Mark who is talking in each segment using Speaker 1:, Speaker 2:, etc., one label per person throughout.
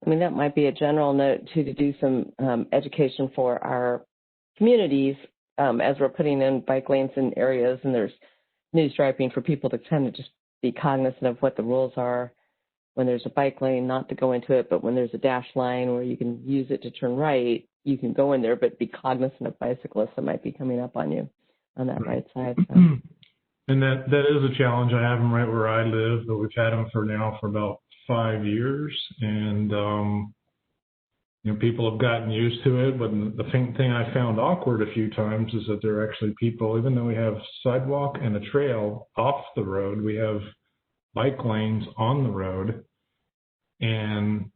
Speaker 1: I mean, that might be a general note, too, to do some education for our communities as we're putting in bike lanes in areas, and there's new striping for people to kind of just be cognizant of what the rules are when there's a bike lane, not to go into it, but when there's a dash line where you can use it to turn right, you can go in there, but be cognizant of bicyclists that might be coming up on you on that right side. So.
Speaker 2: And that is a challenge. I have them right where I live, but we've had them for about 5 years, and people have gotten used to it. But the thing I found awkward a few times is that there are actually people, even though we have sidewalk and a trail off the road, we have bike lanes on the road, and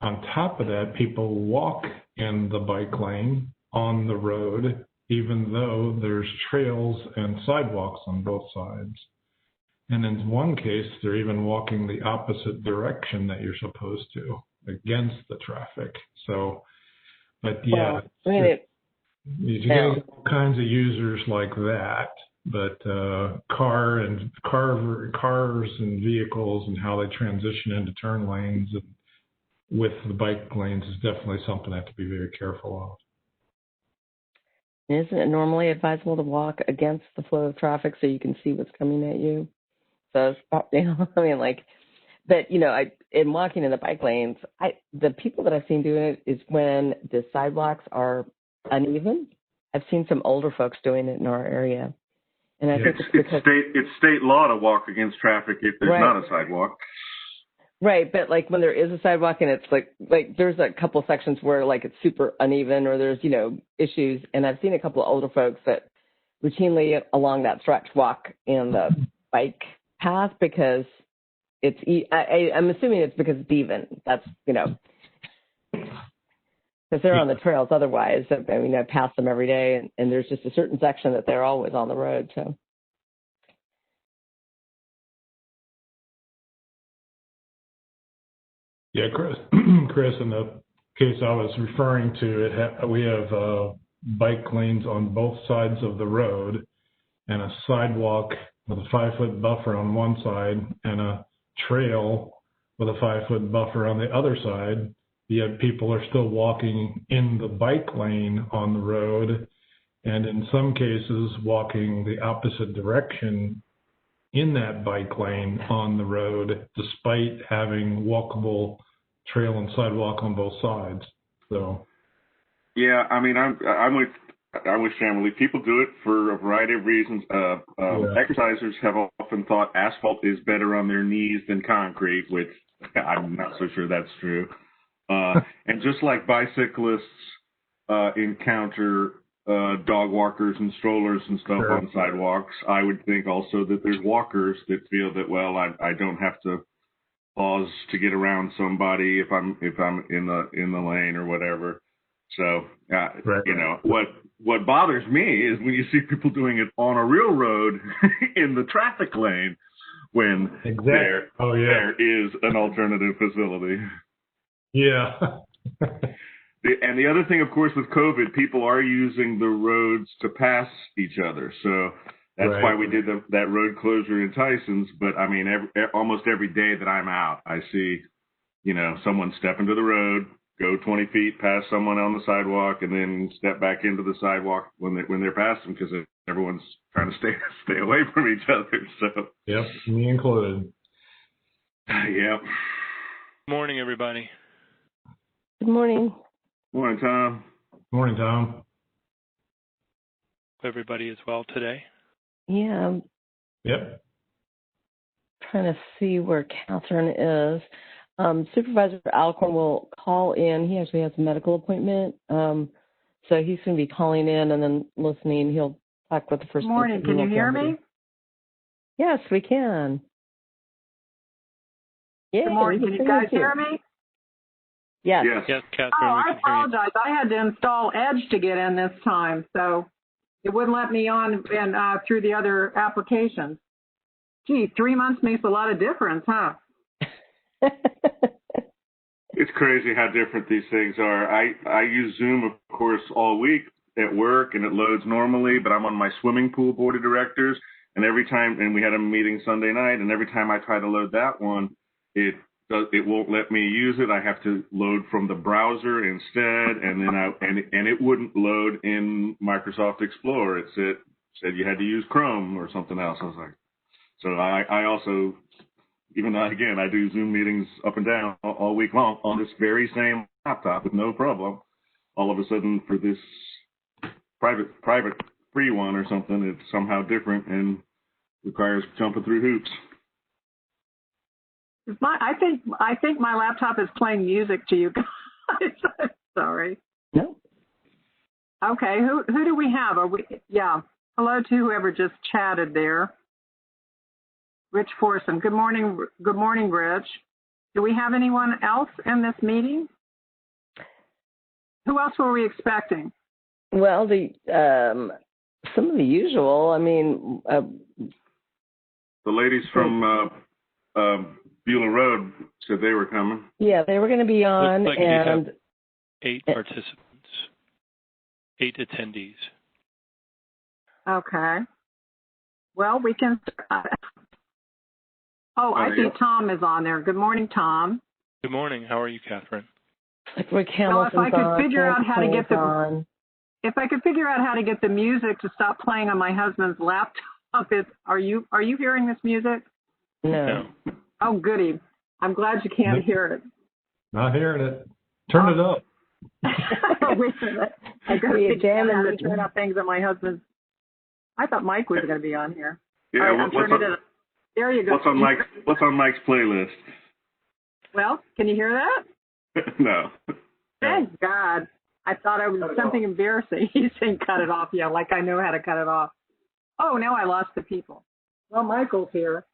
Speaker 2: on top of that, people walk in the bike lane on the road, even though there's trails and sidewalks on both sides. And in one case, they're even walking the opposite direction that you're supposed to, against the traffic. So, but yeah, you get all kinds of users like that. But cars and vehicles and how they transition into turn lanes and with the bike lanes is definitely something I have to be very careful of.
Speaker 1: Isn't it normally advisable to walk against the flow of traffic so you can see what's coming at you? So, but in walking in the bike lanes, the people that I've seen doing it is when the sidewalks are uneven. I've seen some older folks doing it in our area. And I think
Speaker 3: it's state law to walk against traffic if there's not a sidewalk.
Speaker 1: Right, but like when there is a sidewalk and it's like there's a couple sections where like it's super uneven or there's issues, and I've seen a couple of older folks that routinely along that stretch walk in the bike path because it's I'm assuming it's because it's even. That's because they're on the trails otherwise. I mean, I pass them every day, and there's just a certain section that they're always on the road. So.
Speaker 2: Yeah, Chris, in the case I was referring to, we have bike lanes on both sides of the road and a sidewalk with a 5-foot buffer on one side and a trail with a 5-foot buffer on the other side. Yet people are still walking in the bike lane on the road, and in some cases walking the opposite direction in that bike lane on the road, despite having walkable trail and sidewalk on both sides. So,
Speaker 3: yeah, I mean, I'm with family. People do it for a variety of reasons. Exercisers have often thought asphalt is better on their knees than concrete, which I'm not so sure that's true. And just like bicyclists encounter dog walkers and strollers and stuff on sidewalks, I would think also that there's walkers that feel that, well, I don't have to pause to get around somebody if I'm in the lane or whatever. So what bothers me is when you see people doing it on a real road in the traffic lane when there is an alternative facility.
Speaker 2: Yeah.
Speaker 3: And the other thing, of course, with COVID, people are using the roads to pass each other. So that's why we did that road closure in Tyson's. But, I mean, almost every day that I'm out, I see, someone step into the road, go 20 feet past someone on the sidewalk, and then step back into the sidewalk when they're past them because everyone's trying to stay away from each other. So.
Speaker 2: Yep, me included.
Speaker 3: Yep.
Speaker 4: Morning, everybody.
Speaker 1: Good morning.
Speaker 3: Morning, Tom.
Speaker 2: Morning, Tom.
Speaker 4: Hope everybody is well today.
Speaker 1: Yeah.
Speaker 2: Yep.
Speaker 1: Trying to see where Catherine is. Supervisor Alcorn will call in. He actually has a medical appointment. So he's going to be calling in and then listening. He'll talk with the first.
Speaker 5: Good morning. Can you hear me?
Speaker 1: Yes, we can. Yeah,
Speaker 5: good morning. Can you guys hear me?
Speaker 1: Yes.
Speaker 4: Yes, Catherine.
Speaker 5: I apologize. I had to install Edge to get in this time, so it wouldn't let me on and through the other applications. Gee, 3 months makes a lot of difference, huh?
Speaker 3: It's crazy how different these things are. I use Zoom, of course, all week at work, and it loads normally, but I'm on my swimming pool board of directors, and we had a meeting Sunday night, and every time I try to load that one, it it won't let me use it. I have to load from the browser instead, and then and it wouldn't load in Microsoft Explorer. It said you had to use Chrome or something else. I was like, so I also, even though again I do Zoom meetings up and down all week long on this very same laptop with no problem, all of a sudden for this private free one or something, it's somehow different and requires jumping through hoops.
Speaker 5: I think my laptop is playing music to you guys. Sorry.
Speaker 1: No.
Speaker 5: Okay, who do we have? Hello to whoever just chatted there. Rich Forson. Good morning, Rich. Do we have anyone else in this meeting? Who else were we expecting?
Speaker 1: Well, some of the usual. I mean,
Speaker 3: the ladies from Wiehle Road said they were coming.
Speaker 1: Yeah, they were going to be on,
Speaker 4: looks like
Speaker 1: and
Speaker 4: 8 participants, 8 attendees.
Speaker 5: Okay. Well, we can. I see Tom is on there. Good morning, Tom.
Speaker 4: Good morning. How are you, Catherine?
Speaker 1: like Rick Hamilton's
Speaker 5: if I could figure out how to get
Speaker 1: on.
Speaker 5: If I could figure out how to get the music to stop playing on my husband's laptop, are you hearing this music?
Speaker 1: No.
Speaker 5: Oh, goody. I'm glad you can't hear it.
Speaker 2: Not hearing it. Turn it up.
Speaker 5: Wait a minute. I got to figure out how to turn up things on my husband's. I thought Mike was going to be on here.
Speaker 3: Yeah,
Speaker 5: all right, I'm turning it up. There you go.
Speaker 3: What's on Mike's playlist?
Speaker 5: Well, can you hear that?
Speaker 3: No.
Speaker 5: Thank God. I thought I was something embarrassing. He's saying cut it off. Yeah, like I know how to cut it off. Oh, now I lost the people. Well, Michael's here.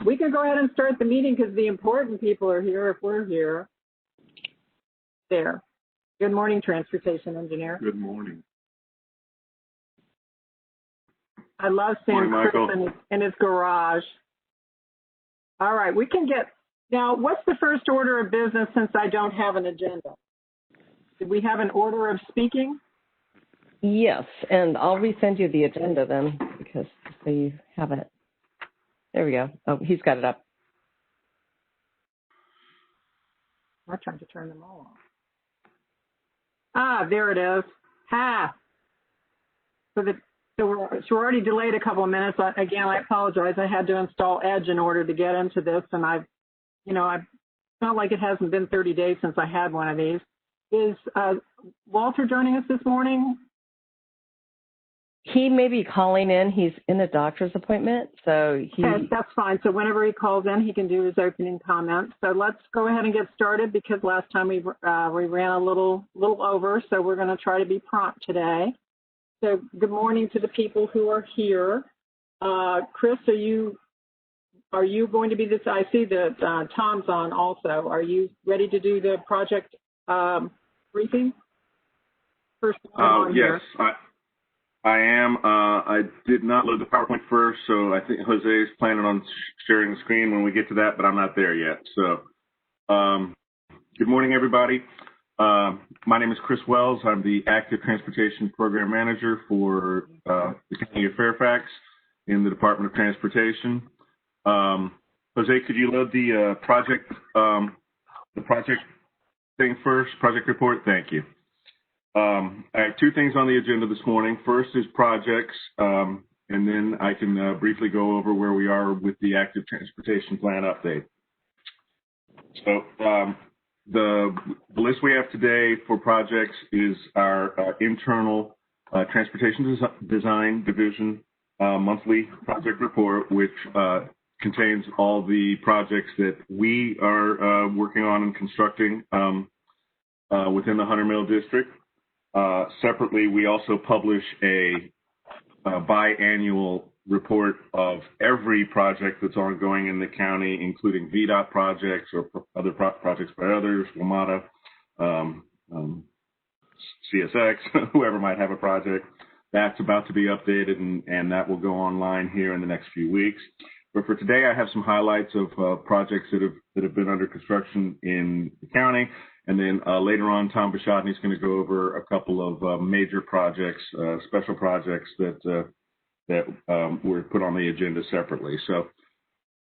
Speaker 5: We can go ahead and start the meeting because the important people are here if we're here. There. Good morning, Transportation Engineer.
Speaker 3: Good morning.
Speaker 5: I love seeing Chris in his garage. All right, we can get, now what's the first order of business since I don't have an agenda? Did we have an order of speaking?
Speaker 1: Yes, and I'll resend you the agenda then because so you have it. There we go. Oh, he's got it up.
Speaker 5: I'm trying to turn them all off. Ah, there it is. So we're already delayed a couple of minutes. Again, I apologize. I had to install Edge in order to get into this, and it's not like it hasn't been 30 days since I had one of these. Is Walter joining us this morning?
Speaker 1: He may be calling in. He's in a doctor's appointment, so
Speaker 5: that's fine. So whenever he calls in, he can do his opening comments. So let's go ahead and get started because last time we ran a little over, so we're going to try to be prompt today. So good morning to the people who are here. Chris, are you going to be this? I see that Tom's on also. Are you ready to do the project briefing? First one
Speaker 3: yes, I am. I did not load the PowerPoint first, so I think Jose is planning on sharing the screen when we get to that, but I'm not there yet. So good morning, everybody. My name is Chris Wells. I'm the Active Transportation Program Manager for the County of Fairfax in the Department of Transportation. Jose, could you load the project thing first, project report? Thank you. I have two things on the agenda this morning. First is projects, and then I can briefly go over where we are with the Active Transportation Plan update. So the list we have today for projects is our internal Transportation Design Division monthly project report, which contains all the projects that we are working on and constructing within the Hunter Mill District. Separately, we also publish a biannual report of every project that's ongoing in the county, including VDOT projects or other projects by others, WMATA, CSX, whoever might have a project. That's about to be updated, and that will go online here in the next few weeks. But for today, I have some highlights of projects that have been under construction in the county. And then later on, Tom Bashadny is going to go over a couple of major projects, special projects that were put on the agenda separately. So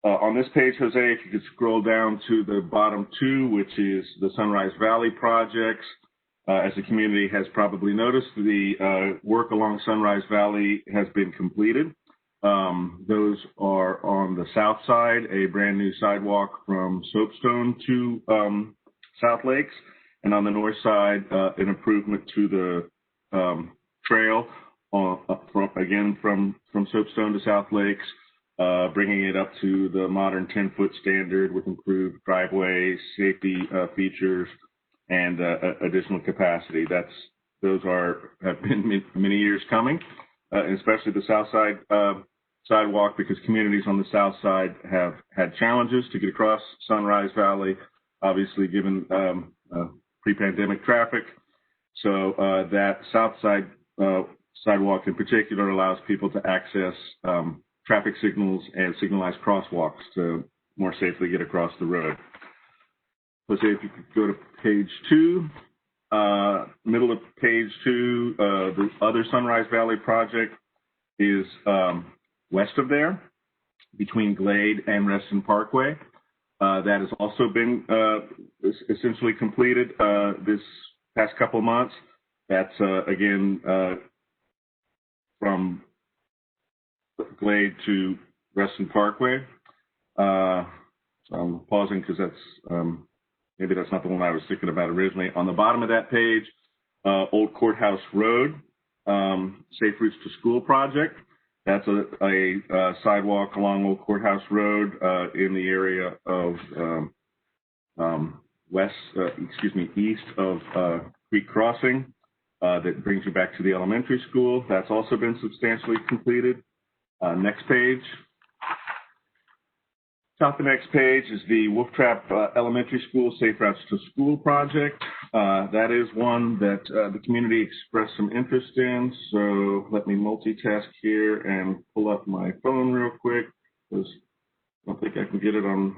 Speaker 3: On this page, Jose, if you could scroll down to the bottom two, which is the Sunrise Valley projects. As the community has probably noticed, the work along Sunrise Valley has been completed. Those are on the south side, a brand new sidewalk from Soapstone to South Lakes, and on the north side, an improvement to the trail, from Soapstone to South Lakes, bringing it up to the modern 10-foot standard with improved driveways, safety features, and additional capacity. Those have been many years coming, and especially the south side sidewalk, because communities on the south side have had challenges to get across Sunrise Valley, obviously given pre-pandemic traffic. So that south side sidewalk in particular allows people to access traffic signals and signalized crosswalks to more safely get across the road. Jose, if you could go to page 2, middle of page 2, the other Sunrise Valley project is west of there, between Glade and Reston Parkway. That has also been essentially completed this past couple months. That's, again, from Glade to Reston Parkway. So I'm pausing because that's, maybe that's not the one I was thinking about originally. On the bottom of that page, Old Courthouse Road, Safe Routes to School project. That's a sidewalk along Old Courthouse Road in the area of east of Creek Crossing that brings you back to the elementary school. That's also been substantially completed. Next page. Top of the next page is the Wolf Trap Elementary School Safe Routes to School project. That is one that the community expressed some interest in. So let me multitask here and pull up my phone real quick, because I don't think I can get it on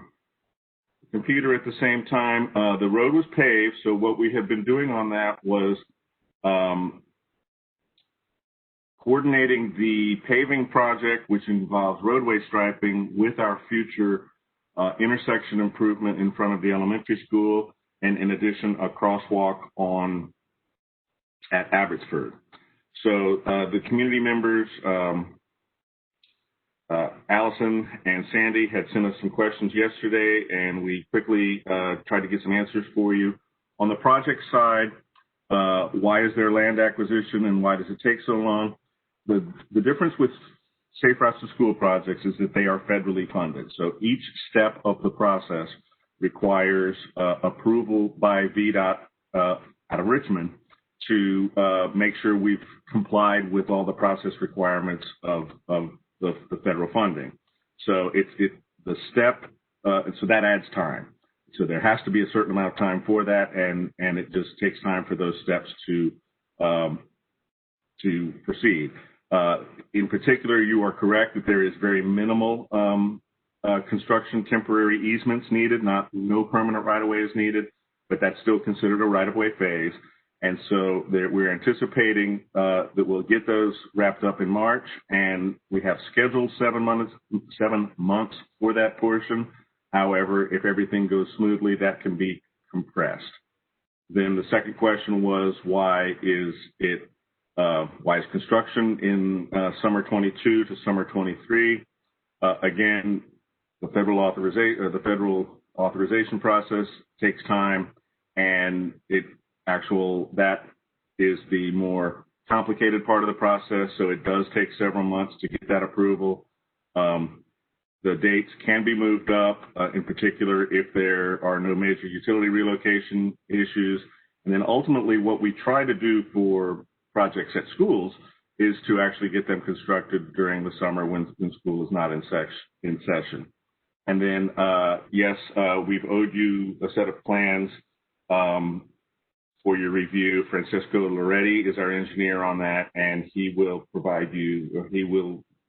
Speaker 3: the computer at the same time. The road was paved, so what we have been doing on that was coordinating the paving project, which involves roadway striping, with our future intersection improvement in front of the elementary school, and in addition, a crosswalk at Abbotsford. So the community members, Allison and Sandy, had sent us some questions yesterday, and we quickly tried to get some answers for you. On the project side, why is there land acquisition and why does it take so long? The difference with Safe Routes to School projects is that they are federally funded. So each step of the process requires approval by VDOT out of Richmond to make sure we've complied with all the process requirements of the federal funding. So the step, so that adds time. So there has to be a certain amount of time for that, and it just takes time for those steps to proceed. In particular, you are correct that there is very minimal construction temporary easements needed, no permanent right-of-way is needed, but that's still considered a right-of-way phase. And so we're anticipating that we'll get those wrapped up in March, and we have scheduled 7 months for that portion. However, if everything goes smoothly, that can be compressed. Then the second question was, why is construction in summer 22 to summer 23? Again, the federal authorization process takes time, and that is the more complicated part of the process. So it does take several months to get that approval. The dates can be moved up, in particular if there are no major utility relocation issues. And then ultimately, what we try to do for projects at schools is to actually get them constructed during the summer when school is not in session. And then, yes, we've owed you a set of plans for your review. Francisco Loretti is our engineer on that, and he will provide you,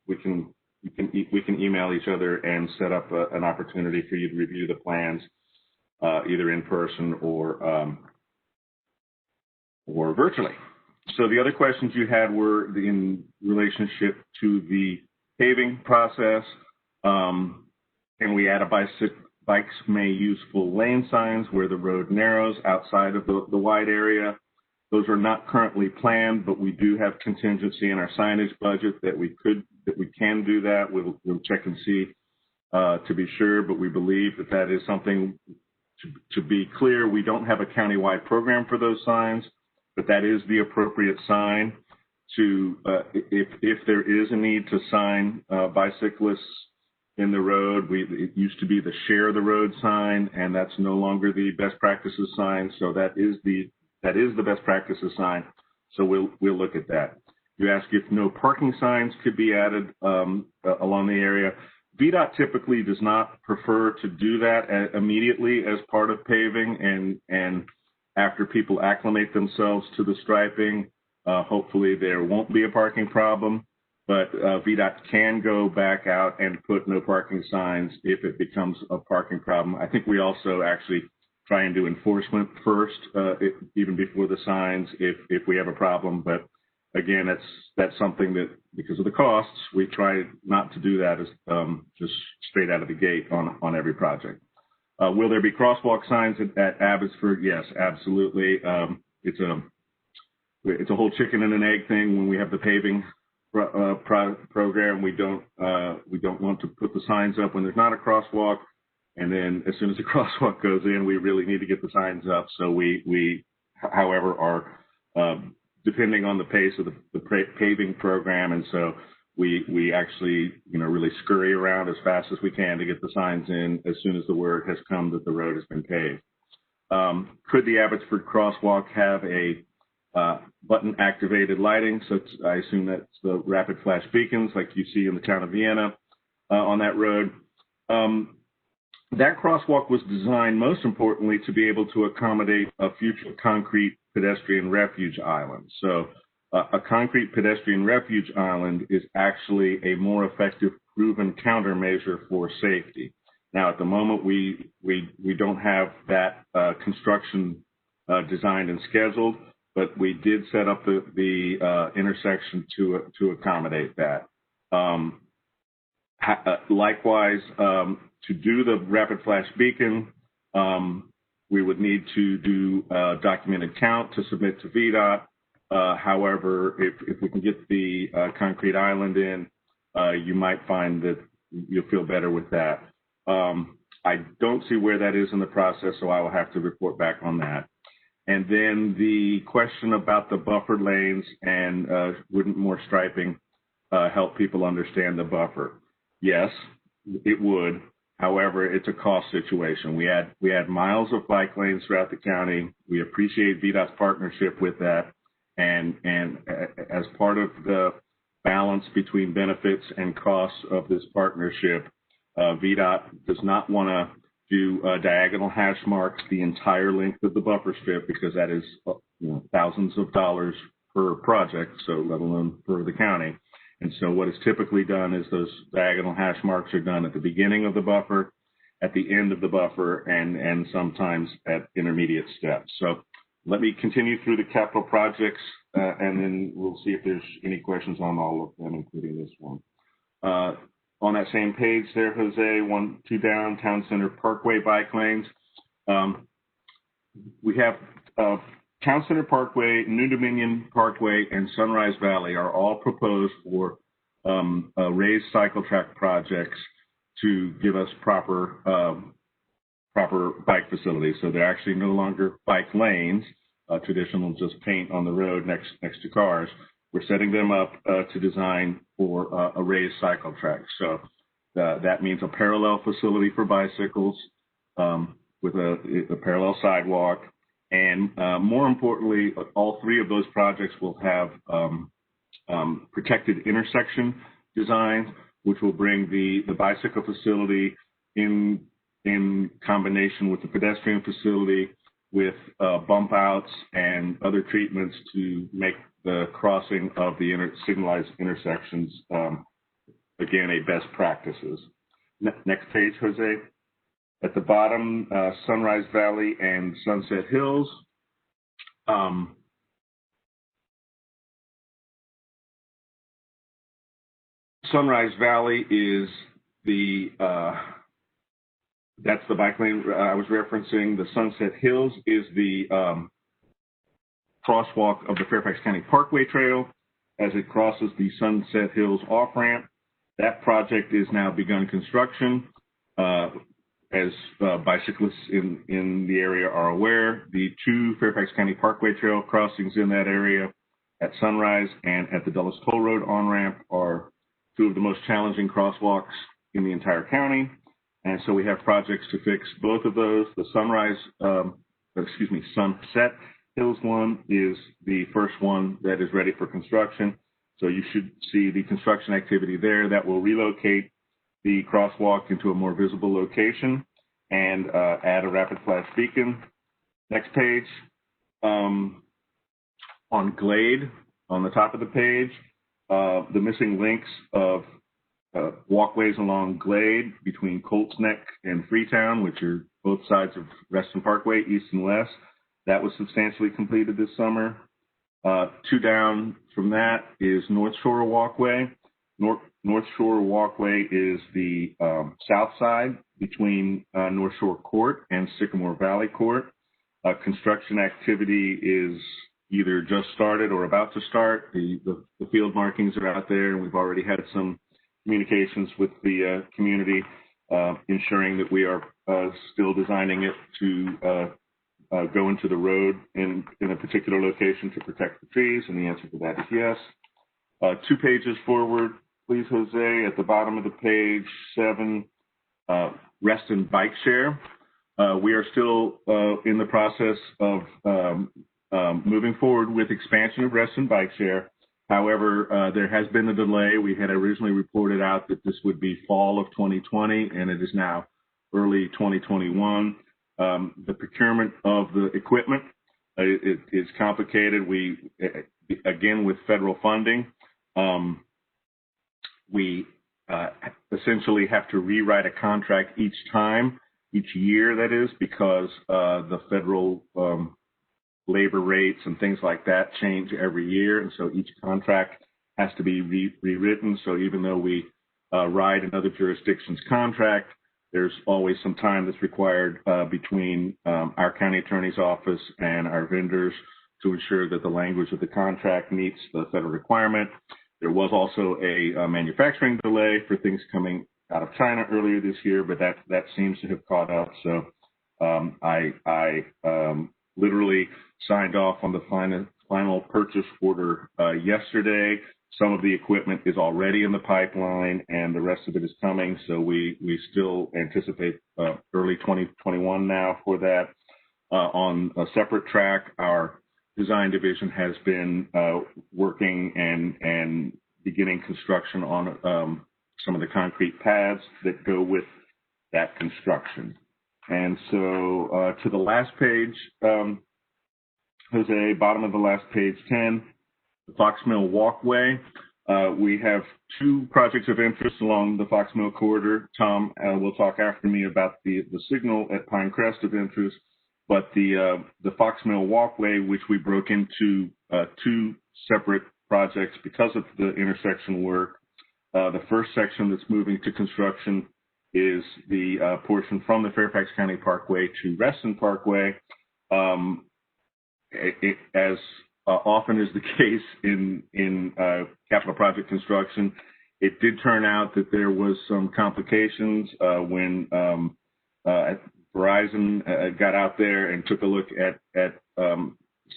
Speaker 3: we can email each other and set up an opportunity for you to review the plans, either in person or virtually. So the other questions you had were in relationship to the paving process. and we add bikes may use full lane signs where the road narrows outside of the wide area. Those are not currently planned, but we do have contingency in our signage budget that we can do that. We'll check and see to be sure, but we believe that is something. To be clear, we don't have a countywide program for those signs, but that is the appropriate sign to, if there is a need to sign bicyclists in the road. It used to be the share the road sign, and that's no longer the best practices sign. So that is the best practices sign. So we'll look at that. You ask if no parking signs could be added along the area. VDOT typically does not prefer to do that immediately as part of paving, and after people acclimate themselves to the striping, hopefully there won't be a parking problem. But VDOT can go back out and put no parking signs if it becomes a parking problem. I think we also actually try and do enforcement first, even before the signs, if we have a problem. But again, that's something that, because of the costs, we try not to do that as just straight out of the gate on every project. Will there be crosswalk signs at Abbotsford? Yes, absolutely. It's a whole chicken and an egg thing. When we have the paving program, we don't want to put the signs up when there's not a crosswalk, and then as soon as the crosswalk goes in, we really need to get the signs up. So we however, are depending on the pace of the paving program, and so we actually really scurry around as fast as we can to get the signs in as soon as the word has come that the road has been paved. Could the Abbotsford crosswalk have a button-activated lighting? So I assume that's the rapid flash beacons like you see in the town of Vienna on that road. That crosswalk was designed, most importantly, to be able to accommodate a future concrete pedestrian refuge island. So a concrete pedestrian refuge island is actually a more effective proven countermeasure for safety. Now, at the moment, we don't have that construction designed and scheduled, but we did set up the intersection to accommodate that. Likewise, to do the rapid flash beacon, we would need to do a documented count to submit to VDOT. However, if we can get the concrete island in, you might find that you'll feel better with that. I don't see where that is in the process, so I will have to report back on that. And then the question about the buffer lanes and wouldn't more striping help people understand the buffer? Yes, it would. However, it's a cost situation. We add miles of bike lanes throughout the county. We appreciate VDOT's partnership with that. And as part of the balance between benefits and costs of this partnership, VDOT does not want to do diagonal hash marks the entire length of the buffer strip, because that is thousands of dollars per project, so let alone for the county. And so what is typically done is those diagonal hash marks are done at the beginning of the buffer, at the end of the buffer, and sometimes at intermediate steps. So let me continue through the capital projects, and then we'll see if there's any questions on all of them, including this one. On that same page there, Jose, 1, 2 down, Town Center Parkway bike lanes. We have Town Center Parkway, New Dominion Parkway, and Sunrise Valley are all proposed for raised cycle track projects to give us proper bike facilities. So they're actually no longer bike lanes, traditional just paint on the road next to cars. We're setting them up to design for a raised cycle track. So that means a parallel facility for bicycles with a parallel sidewalk. And more importantly, all three of those projects will have protected intersection designs, which will bring the bicycle facility in combination with the pedestrian facility with bump outs and other treatments to make the crossing of the signalized intersections, again, a best practices. Next page, Jose. At the bottom, Sunrise Valley and Sunset Hills. Sunrise Valley is the That's the bike lane I was referencing. The Sunset Hills is the crosswalk of the Fairfax County Parkway Trail as it crosses the Sunset Hills off-ramp. That project is now begun construction. As bicyclists in the area are aware, the two Fairfax County Parkway Trail crossings in that area at Sunrise and at the Dulles Toll Road on-ramp are two of the most challenging crosswalks in the entire county. And so we have projects to fix both of those. The Sunset Hills one is the first one that is ready for construction. So you should see the construction activity there that will relocate the crosswalk into a more visible location and add a rapid flash beacon. Next page. On Glade, on the top of the page, the missing links of walkways along Glade between Colts Neck and Freetown, which are both sides of Reston Parkway, east and west. That was substantially completed this summer. Two down from that is North Shore Walkway. North Shore Walkway is the south side between North Shore Court and Sycamore Valley Court. Construction activity is either just started or about to start. The field markings are out there, and we've already had some communications with the community, ensuring that we are still designing it to go into the road in a particular location to protect the trees, and the answer to that is yes. 2 pages forward, please, Jose, at the bottom of the page, 7, Reston Bike Share. We are still in the process of moving forward with expansion of Reston Bike Share. However, there has been a delay. We had originally reported out that this would be fall of 2020, and it is now early 2021. The procurement of the equipment is complicated. We, again, with federal funding, we essentially have to rewrite a contract each year, that is, because the federal labor rates and things like that change every year, and so each contract has to be rewritten. So even though we ride another jurisdiction's contract, there's always some time that's required between our county attorney's office and our vendors to ensure that the language of the contract meets the federal requirement. There was also a manufacturing delay for things coming out of China earlier this year, but that seems to have caught up. So I literally signed off on the final purchase order yesterday. Some of the equipment is already in the pipeline, and the rest of it is coming. So we still anticipate early 2021 now for that. On a separate track, our design division has been working and beginning construction on some of the concrete pads that go with that construction. And so to the last page, Jose, bottom of the last page, 10, the Foxmill Walkway. We have 2 projects of interest along the Foxmill corridor. Tom will talk after me about the signal at Pinecrest of interest, but the Foxmill Walkway, which we broke into 2 separate projects because of the intersection work. The first section that's moving to construction is the portion from the Fairfax County Parkway to Reston Parkway. As often is the case in capital project construction, it did turn out that there was some complications when Verizon got out there and took a look at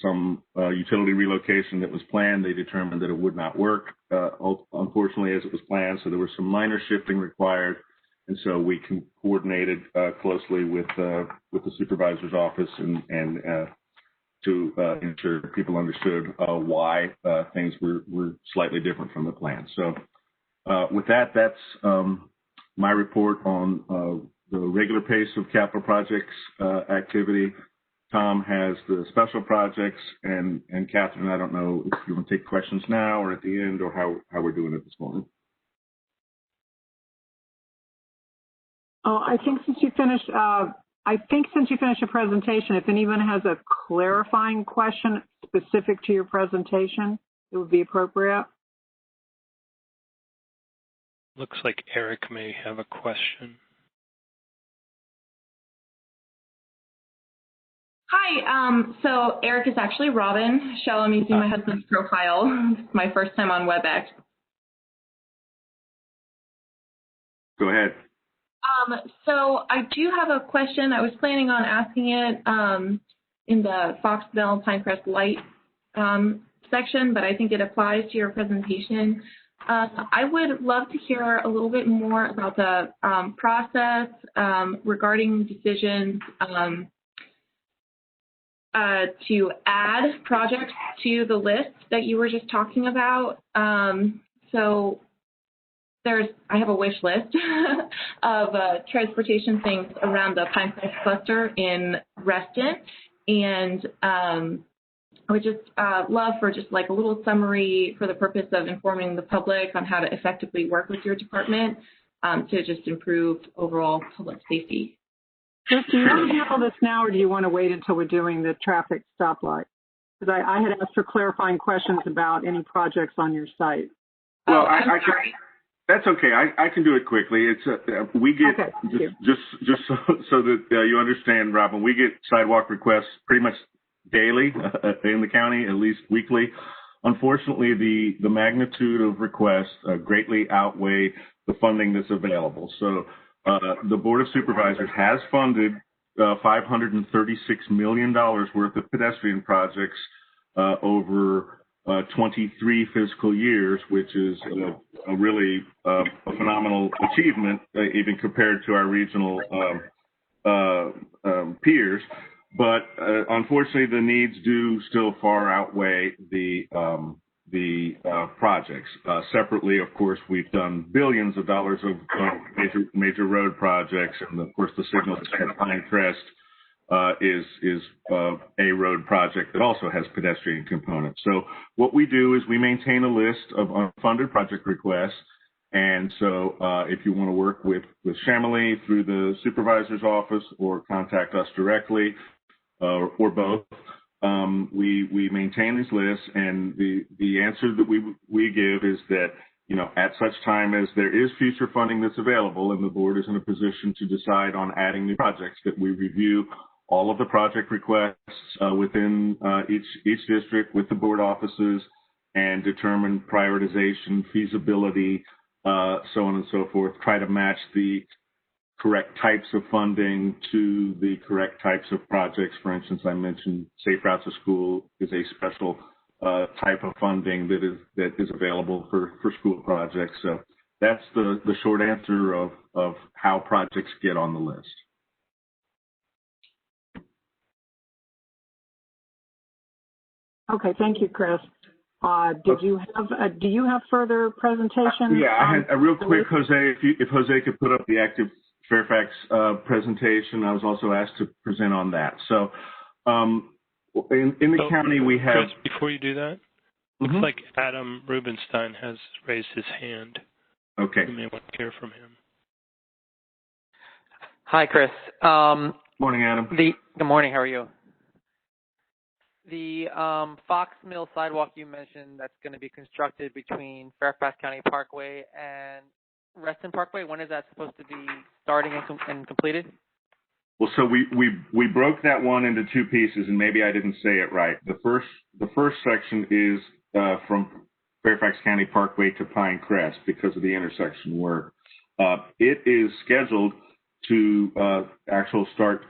Speaker 3: some utility relocation that was planned. They determined that it would not work, unfortunately, as it was planned. So there was some minor shifting required. And so we coordinated closely with the supervisor's office and to ensure people understood why things were slightly different from the plan. So with that, that's my report on the regular pace of capital projects activity. Tom has the special projects, and Catherine, I don't know if you want to take questions now or at the end, or how we're doing it this morning.
Speaker 5: Oh, I think since you finished your presentation, if anyone has a clarifying question specific to your presentation, it would be appropriate.
Speaker 4: Looks like Eric may have a question.
Speaker 6: Hi, so Eric is actually Robin. Shell, I'm using my husband's profile. It's my first time on WebEx.
Speaker 3: Go ahead.
Speaker 6: So I do have a question. I was planning on asking it in the Foxmill Pinecrest Light section, but I think it applies to your presentation. I would love to hear a little bit more about the process regarding decisions to add projects to the list that you were just talking about. So I have a wish list of transportation things around the Pinecrest cluster in Reston, and I would just love for just like a little summary for the purpose of informing the public on how to effectively work with your department to just improve overall public safety.
Speaker 5: Chris, do you want to handle this now, or do you want to wait until we're doing the traffic stoplight? Because I had asked for clarifying questions about any projects on your site.
Speaker 3: Well, that's okay. I can do it quickly. It's we get
Speaker 5: okay,
Speaker 3: just so that you understand, Robin. We get sidewalk requests pretty much daily in the county, at least weekly. Unfortunately, the magnitude of requests greatly outweigh the funding that's available. So the Board of Supervisors has funded $536 million worth of pedestrian projects over 23 fiscal years, which is a really phenomenal achievement, even compared to our regional peers. But unfortunately, the needs do still far outweigh the projects. Separately, of course, we've done billions of dollars of major road projects, and of course, the signal at Pinecrest is a road project that also has pedestrian components. So what we do is we maintain a list of unfunded project requests. And so if you want to work with Shamily through the supervisor's office or contact us directly or both, we maintain these lists. And the answer that we give is that, you know, at such time as there is future funding that's available and the board is in a position to decide on adding new projects, that we review all of the project requests within each district with the board offices and determine prioritization, feasibility, so on and so forth, try to match the correct types of funding to the correct types of projects. For instance, I mentioned Safe Routes to School is a special type of funding that is available for school projects. So that's the short answer of how projects get on the list.
Speaker 5: Okay, thank you, Chris. Do you have further presentation?
Speaker 3: Yeah, I had a real quick, Jose. If Jose could put up the active Fairfax presentation, I was also asked to present on that. So, in the county, we have.
Speaker 4: Chris, before you do that, looks like Adam Rubenstein has raised his hand.
Speaker 3: Okay.
Speaker 4: You may want to hear from him.
Speaker 7: Hi, Chris.
Speaker 3: Morning, Adam.
Speaker 7: Good morning. How are you? The Foxmill sidewalk you mentioned that's going to be constructed between Fairfax County Parkway and Reston Parkway, when is that supposed to be starting and completed?
Speaker 3: Well, so we broke that one into two pieces, and maybe I didn't say it right. The first section is from Fairfax County Parkway to Pinecrest because of the intersection work. It is scheduled to actually start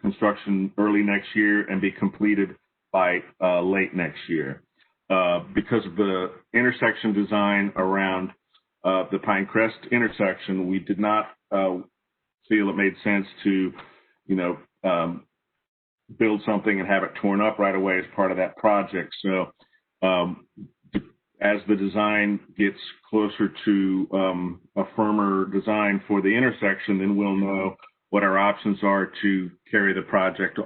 Speaker 3: construction early next year and be completed by late next year. Because of the intersection design around the Pinecrest intersection, we did not feel it made sense to, build something and have it torn up right away as part of that project. So as the design gets closer to a firmer design for the intersection, then we'll know what our options are to carry the project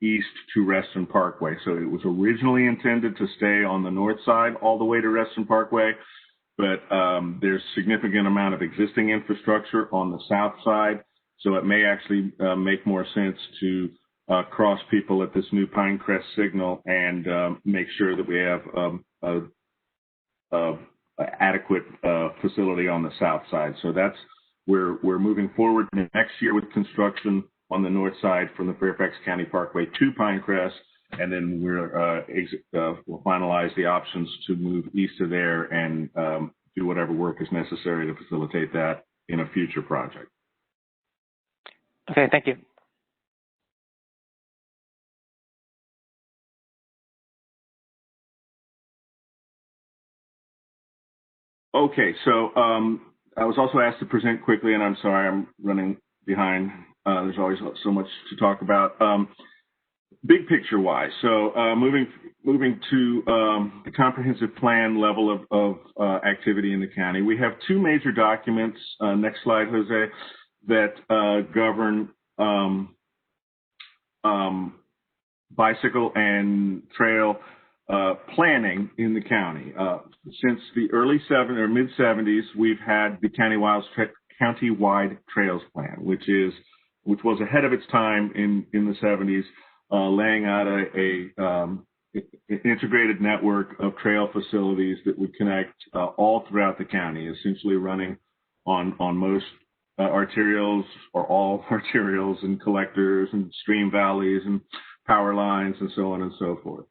Speaker 3: east to Reston Parkway. So it was originally intended to stay on the north side all the way to Reston Parkway, but there's significant amount of existing infrastructure on the south side, so it may actually make more sense to cross people at this new Pinecrest signal and make sure that we have adequate facility on the south side. So we're moving forward next year with construction on the north side from the Fairfax County Parkway to Pinecrest, and then we'll finalize the options to move east of there and do whatever work is necessary to facilitate that in a future project.
Speaker 7: Okay, thank you.
Speaker 3: Okay, so I was also asked to present quickly, and I'm sorry, I'm running behind. There's always so much to talk about. Big picture wise, so moving to the comprehensive plan level of activity in the county, we have two major documents, next slide, Jose, that govern bicycle and trail planning in the county. Since the early mid 70s, we've had the countywide trails plan, which was ahead of its time in the 70s, laying out an integrated network of trail facilities that would connect all throughout the county, essentially running on most arterials or all arterials and collectors and stream valleys and power lines and so on and so forth.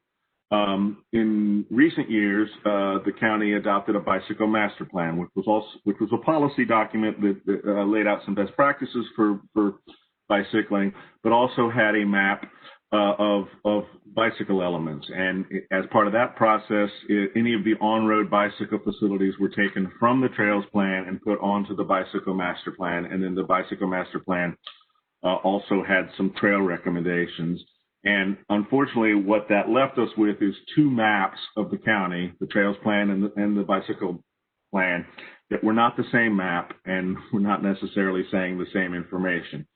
Speaker 3: In recent years, the county adopted a bicycle master plan, which was a policy document that laid out some best practices for bicycling, but also had a map of bicycle elements. And as part of that process, any of the on-road bicycle facilities were taken from the trails plan and put onto the bicycle master plan. And then the bicycle master plan also had some trail recommendations. And unfortunately, what that left us with is two maps of the county, the trails plan and the bicycle plan, that were not the same map and were not necessarily saying the same information.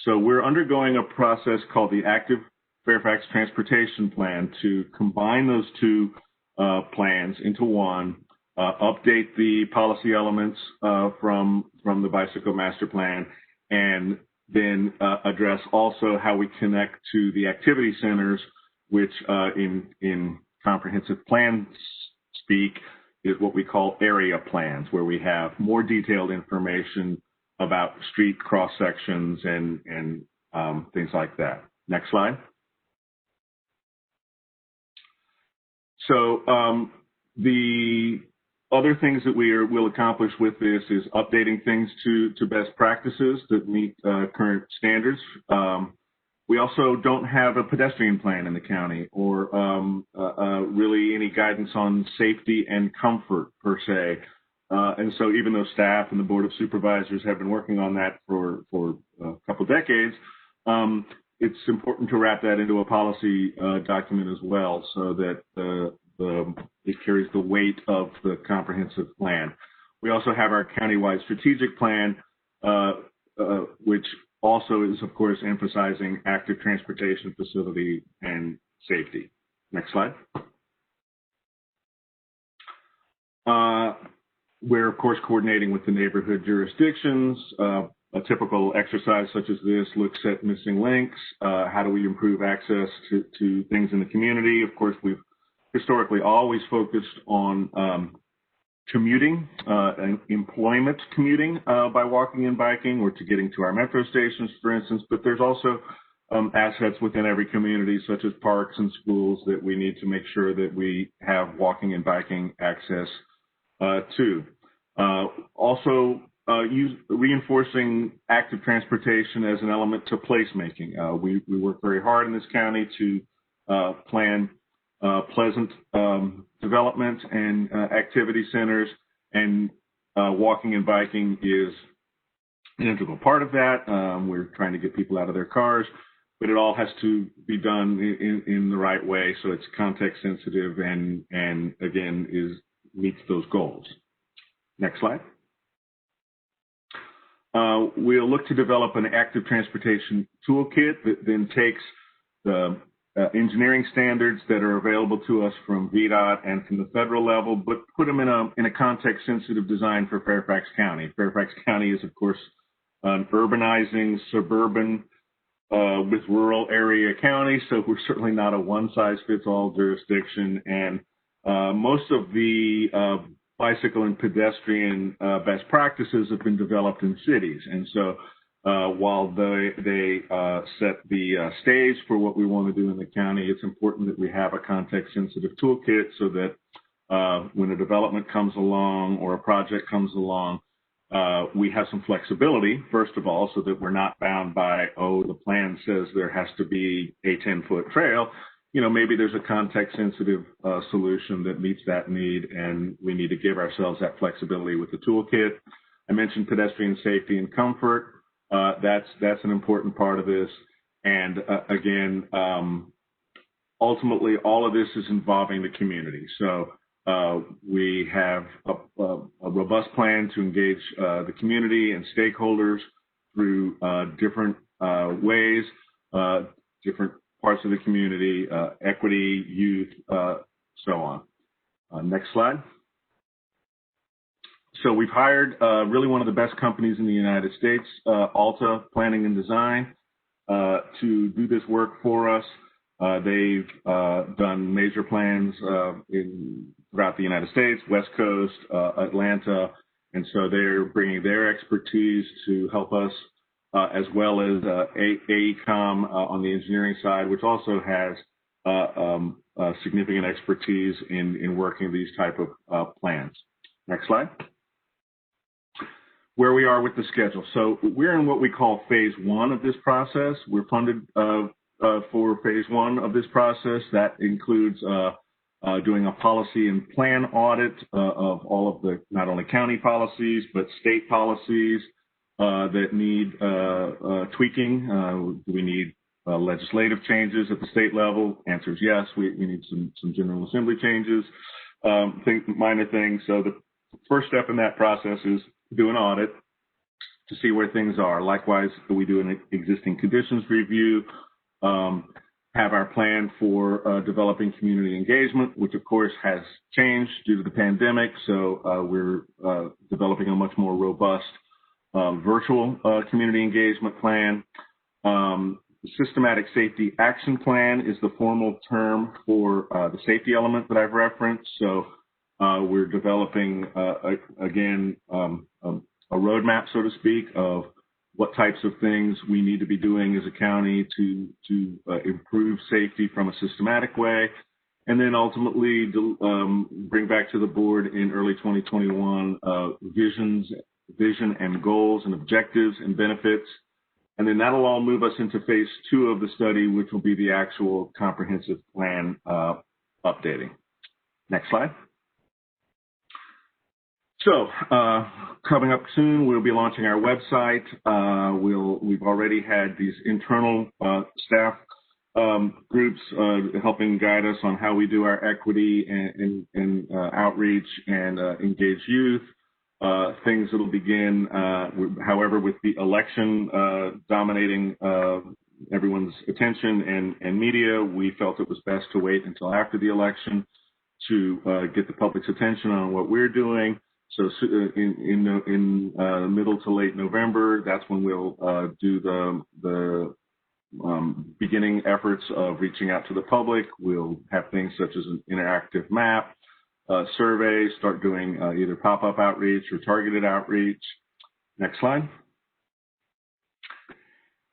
Speaker 3: So we're undergoing a process called the Active Fairfax Transportation Plan to combine those two plans into one, update the policy elements from the bicycle master plan, and then address also how we connect to the activity centers, which in comprehensive plan speak is what we call area plans, where we have more detailed information about street cross sections and things like that. Next slide. So the other things that will accomplish with this is updating things to best practices that meet current standards. We also don't have a pedestrian plan in the county or really any guidance on safety and comfort per se. And so even though staff and the Board of Supervisors have been working on that for a couple decades, it's important to wrap that into a policy document as well, so that it carries the weight of the comprehensive plan. We also have our countywide strategic plan, which also is, of course, emphasizing active transportation facility and safety. Next slide. We're, of course, coordinating with the neighborhood jurisdictions. A typical exercise such as this looks at missing links. How do we improve access to things in the community? Of course, we've historically always focused on commuting and employment commuting by walking and biking, or to getting to our metro stations, for instance. But there's also assets within every community, such as parks and schools, that we need to make sure that we have walking and biking access to. Also, reinforcing active transportation as an element to placemaking. We work very hard in this county to plan pleasant development and activity centers, and walking and biking is an integral part of that. We're trying to get people out of their cars, but it all has to be done in the right way, so it's context sensitive and again meets those goals. Next slide. We'll look to develop an active transportation toolkit that then takes the engineering standards that are available to us from VDOT and from the federal level, but put them in a context-sensitive design for Fairfax County. Fairfax County is, of course, an urbanizing, suburban, with rural area county, so we're certainly not a one-size-fits-all jurisdiction, and most of the bicycle and pedestrian best practices have been developed in cities, and so while they set the stage for what we want to do in the county, it's important that we have a context-sensitive toolkit so that when a development comes along or a project comes along, we have some flexibility, first of all, so that we're not bound by, oh, the plan says there has to be a 10-foot trail. You know, maybe there's a context-sensitive solution that meets that need, and we need to give ourselves that flexibility with the toolkit. I mentioned pedestrian safety and comfort. That's an important part of this. And again, ultimately, all of this is involving the community. So we have a robust plan to engage the community and stakeholders through different ways, different parts of the community, equity, youth, so on. Next slide. So we've hired really one of the best companies in the United States, Alta Planning and Design, to do this work for us. They've done major plans throughout the United States, West Coast, Atlanta, and so they're bringing their expertise to help us, as well as AECOM on the engineering side, which also has significant expertise in working these type of plans. Next slide. Where we are with the schedule. So we're in what we call phase one of this process. We're funded for phase one of this process. That includes doing a policy and plan audit of all of the, not only county policies, but state policies that need tweaking. Do we need legislative changes at the state level? Answer is yes. We need some General Assembly changes, minor things. So the first step in that process is do an audit to see where things are. Likewise, we do an existing conditions review, have our plan for developing community engagement, which of course has changed due to the pandemic. So we're developing a much more robust virtual community engagement plan. The systematic safety action plan is the formal term for the safety element that I've referenced. So we're developing, again, a roadmap, so to speak, of what types of things we need to be doing as a county to improve safety from a systematic way, and then ultimately bring back to the board in early 2021 vision and goals and objectives and benefits. And then that'll all move us into phase two of the study, which will be the actual comprehensive plan updating. Next slide. So, coming up soon, we'll be launching our website. We've already had these internal staff groups helping guide us on how we do our equity and outreach and engage youth. Things that'll begin, however, with the election dominating everyone's attention and media, we felt it was best to wait until after the election to get the public's attention on what we're doing. So in middle to late November, that's when we'll do the beginning efforts of reaching out to the public. We'll have things such as an interactive map, survey, start doing either pop-up outreach or targeted outreach. Next slide.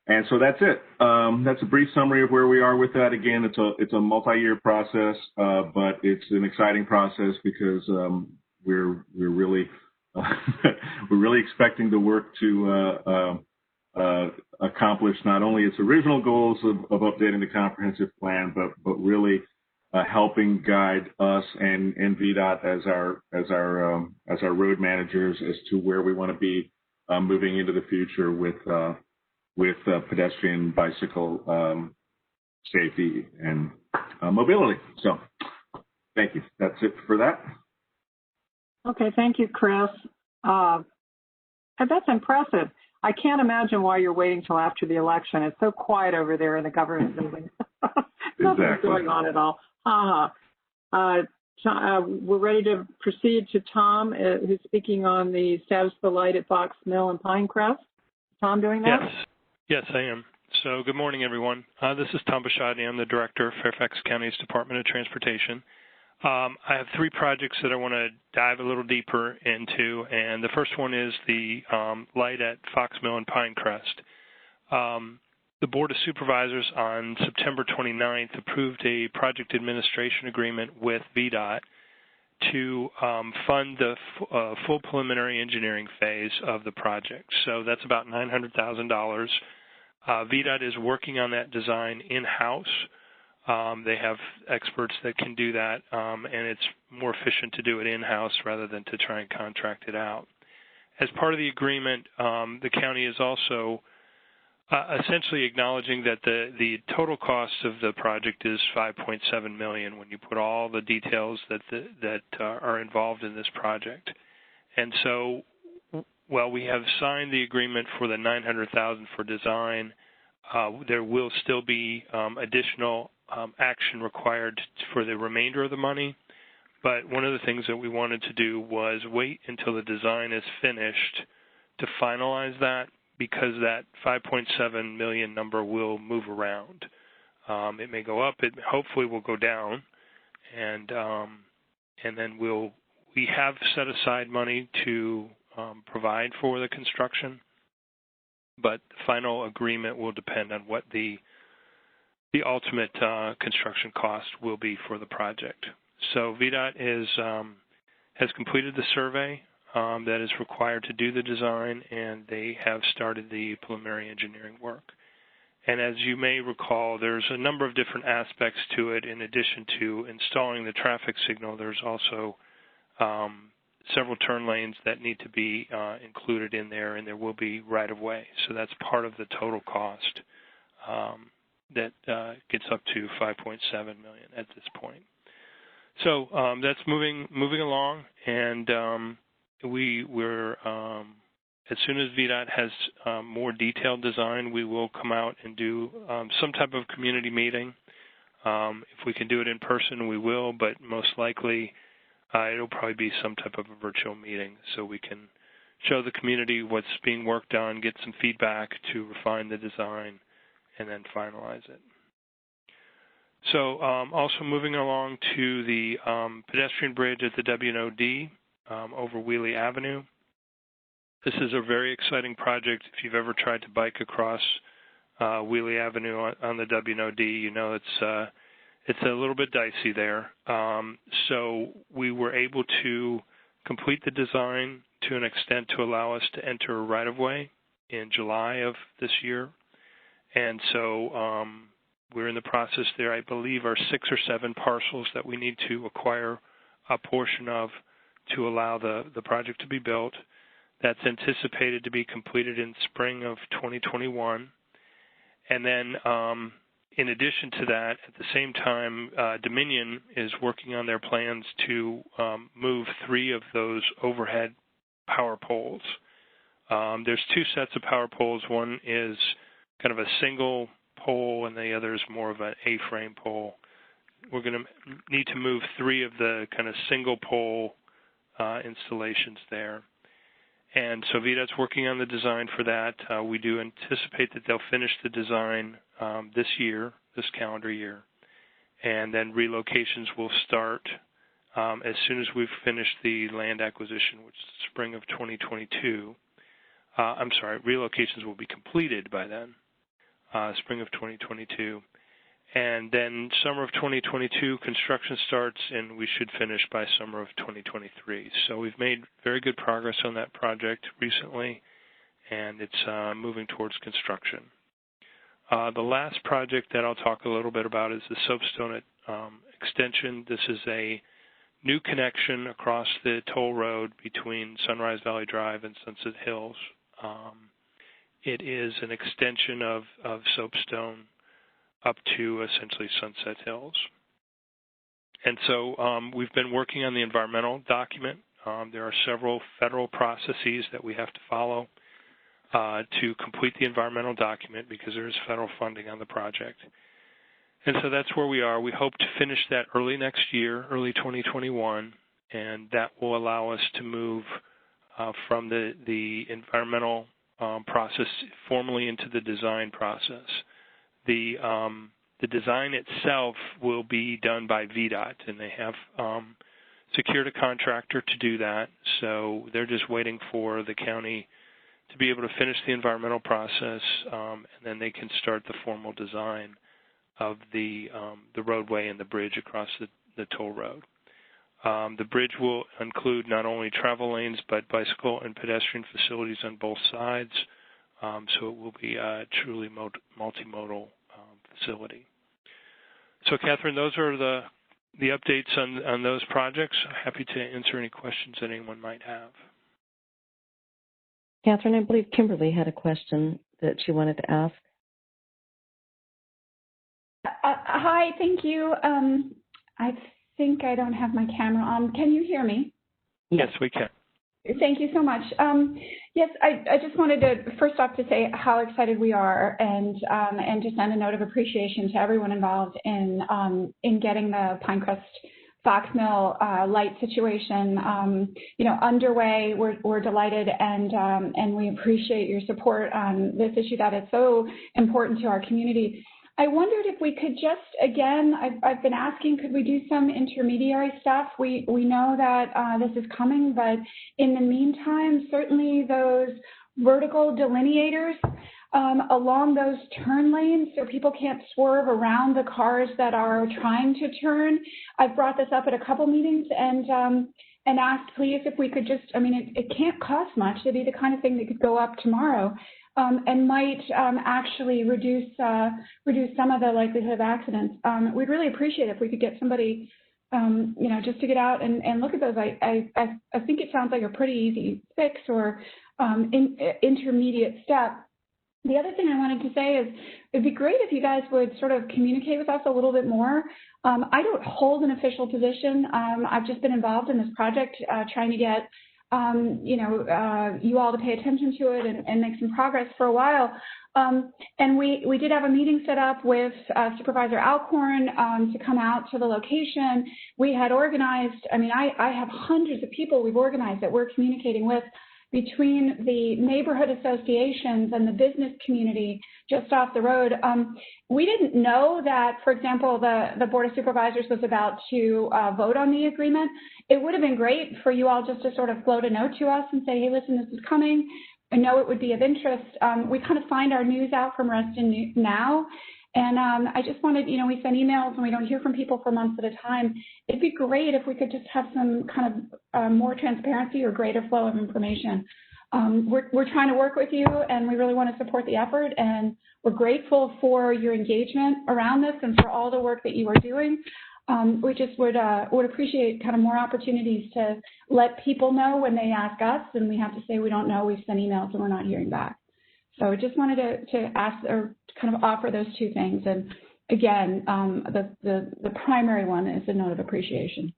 Speaker 3: And so that's it. That's a brief summary of where we are with that. Again, it's a multi-year process, but it's an exciting process because we're really we're really expecting the work to accomplish not only its original goals of updating the comprehensive plan, but really helping guide us and VDOT as our road managers as to where we want to be moving into the future with pedestrian, bicycle safety and mobility. So, thank you. That's it for that.
Speaker 5: Okay, thank you, Chris. That's impressive. I can't imagine why you're waiting till after the election. It's so quiet over there in the government building. Nothing's going on at all. We're ready to proceed to Tom, who's speaking on the status of the light at Foxmill and Pinecrest. Tom doing that?
Speaker 4: Yes, I am. So good morning, everyone. This is Tom Bashadi. I'm the Director of Fairfax County's Department of Transportation. I have 3 projects that I want to dive a little deeper into, and the first one is the light at Foxmill and Pinecrest. The Board of Supervisors on September 29th approved a project administration agreement with VDOT to fund the full preliminary engineering phase of the project. So that's about $900,000. VDOT is working on that design in-house. They have experts that can do that, and it's more efficient to do it in-house rather than to try and contract it out. As part of the agreement, the county is also essentially acknowledging that the total cost of the project is $5.7 million when you put all the details that are involved in this project. And so, while we have signed the agreement for the $900,000 for design, there will still be additional action required for the remainder of the money. But one of the things that we wanted to do was wait until the design is finished to finalize that, because that $5.7 million number will move around. It may go up, it hopefully will go down, and then we have set aside money to provide for the construction, but the final agreement will depend on what the ultimate construction cost will be for the project. So VDOT has completed the survey that is required to do the design, and they have started the preliminary engineering work. And as you may recall, there's a number of different aspects to it. In addition to installing the traffic signal, there's also several turn lanes that need to be included in there, and there will be right-of-way. So that's part of the total cost that gets up to $5.7 million at this point. So that's moving along, and we're as soon as VDOT has more detailed design, we will come out and do some type of community meeting. If we can do it in person, we will, but most likely it'll probably be some type of a virtual meeting so we can show the community what's being worked on, get some feedback to refine the design, and then finalize it. So also moving along to the pedestrian bridge at the W&OD over Wiehle Avenue. This is a very exciting project. If you've ever tried to bike across Wiehle Avenue on the W&OD, you know it's a little bit dicey there. So we were able to complete the design to an extent to allow us to enter a right-of-way in July of this year. And so we're in the process there. I believe are 6 or 7 parcels that we need to acquire a portion of to allow the project to be built. That's anticipated to be completed in spring of 2021. And then in addition to that, at the same time, Dominion is working on their plans to move 3 of those overhead power poles. There's 2 sets of power poles. One is kind of a single pole, and the other is more of an A-frame pole. We're going to need to move 3 of the kind of single pole installations there. And so VDOT's working on the design for that. We do anticipate that they'll finish the design this year, this calendar year. And then relocations will start as soon as we've finished the land acquisition, which is spring of 2022. I'm sorry, relocations will be completed by then, spring of 2022. And then summer of 2022, construction starts, and we should finish by summer of 2023. So we've made very good progress on that project recently, and it's moving towards construction. The last project that I'll talk a little bit about is the Soapstone extension. This is a new connection across the toll road between Sunrise Valley Drive and Sunset Hills. It is an extension of Soapstone up to essentially Sunset Hills. And so we've been working on the environmental document. There are several federal processes that we have to follow to complete the environmental document because there is federal funding on the project. And so that's where we are. We hope to finish that early next year, early 2021, and that will allow us to move from the environmental process formally into the design process. The The design itself will be done by VDOT, and they have secured a contractor to do that. So they're just waiting for the county to be able to finish the environmental process, and then they can start the formal design of the roadway and the bridge across the toll road. The bridge will include not only travel lanes, but bicycle and pedestrian facilities on both sides. So it will be a truly multimodal facility. So, Catherine, those are the updates on those projects. Happy to answer any questions that anyone might have.
Speaker 1: Catherine, I believe Kimberly had a question that she wanted to ask.
Speaker 8: Hi, thank you. I think I don't have my camera on. Can you hear me?
Speaker 4: Yes, we can.
Speaker 8: Thank you so much. Yes, I just wanted to first off to say how excited we are, and to send a note of appreciation to everyone involved in getting the Pinecrest Foxmill light situation underway. We're delighted, and we appreciate your support on this issue that is so important to our community. I wondered if we could just, again, I've been asking, could we do some intermediary stuff? We know that this is coming, but in the meantime, certainly those vertical delineators along those turn lanes so people can't swerve around the cars that are trying to turn. I've brought this up at a couple meetings and asked, please, if we could just, it can't cost much to be the kind of thing that could go up tomorrow. And might actually reduce some of the likelihood of accidents. We'd really appreciate it if we could get somebody, just to get out and look at those. I think it sounds like a pretty easy fix or intermediate step. The other thing I wanted to say is it'd be great if you guys would sort of communicate with us a little bit more. I don't hold an official position. I've just been involved in this project trying to get you all to pay attention to it and make some progress for a while. And we did have a meeting set up with Supervisor Alcorn to come out to the location. We had organized, I have hundreds of people we've organized that we're communicating with between the neighborhood associations and the business community just off the road. We didn't know that, for example, the Board of Supervisors was about to vote on the agreement. It would have been great for you all just to sort of float a note to us and say, hey, listen, this is coming. I know it would be of interest. We kind of find our news out from Reston Now. And I just wanted, we send emails and we don't hear from people for months at a time. It'd be great if we could just have some kind of more transparency or greater flow of information. We're trying to work with you, and we really want to support the effort, and we're grateful for your engagement around this and for all the work that you are doing. We just would appreciate kind of more opportunities to let people know when they ask us, and we have to say we don't know, we've sent emails and we're not hearing back. So I just wanted to ask or kind of offer those two things. And again, the primary one is a note of appreciation.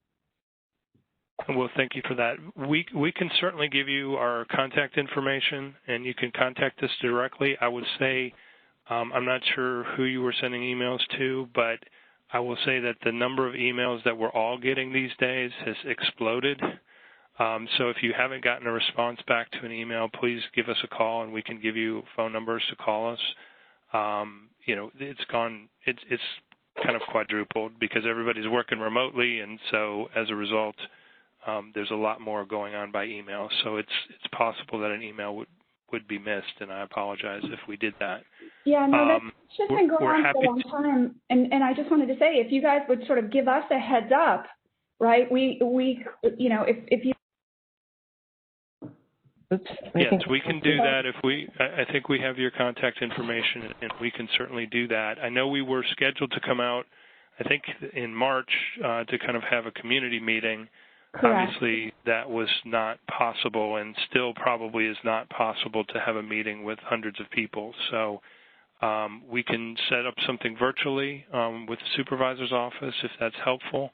Speaker 4: Well, thank you for that. We can certainly give you our contact information, and you can contact us directly. I would say, I'm not sure who you were sending emails to, but I will say that the number of emails that we're all getting these days has exploded. So if you haven't gotten a response back to an email, please give us a call, and we can give you phone numbers to call us. It's kind of quadrupled because everybody's working remotely, and so as a result, there's a lot more going on by email. So it's possible that an email would be missed, and I apologize if we did that.
Speaker 8: Yeah, no, that's just been going on for a long time. And I just wanted to say, if you guys would sort of give us a heads up, right? If you.
Speaker 4: Yes, we can do that. I think we have your contact information, and we can certainly do that. I know we were scheduled to come out, I think, in March to kind of have a community meeting. Correct. Obviously, that was not possible, and still probably is not possible to have a meeting with hundreds of people. So we can set up something virtually with the supervisor's office if that's helpful,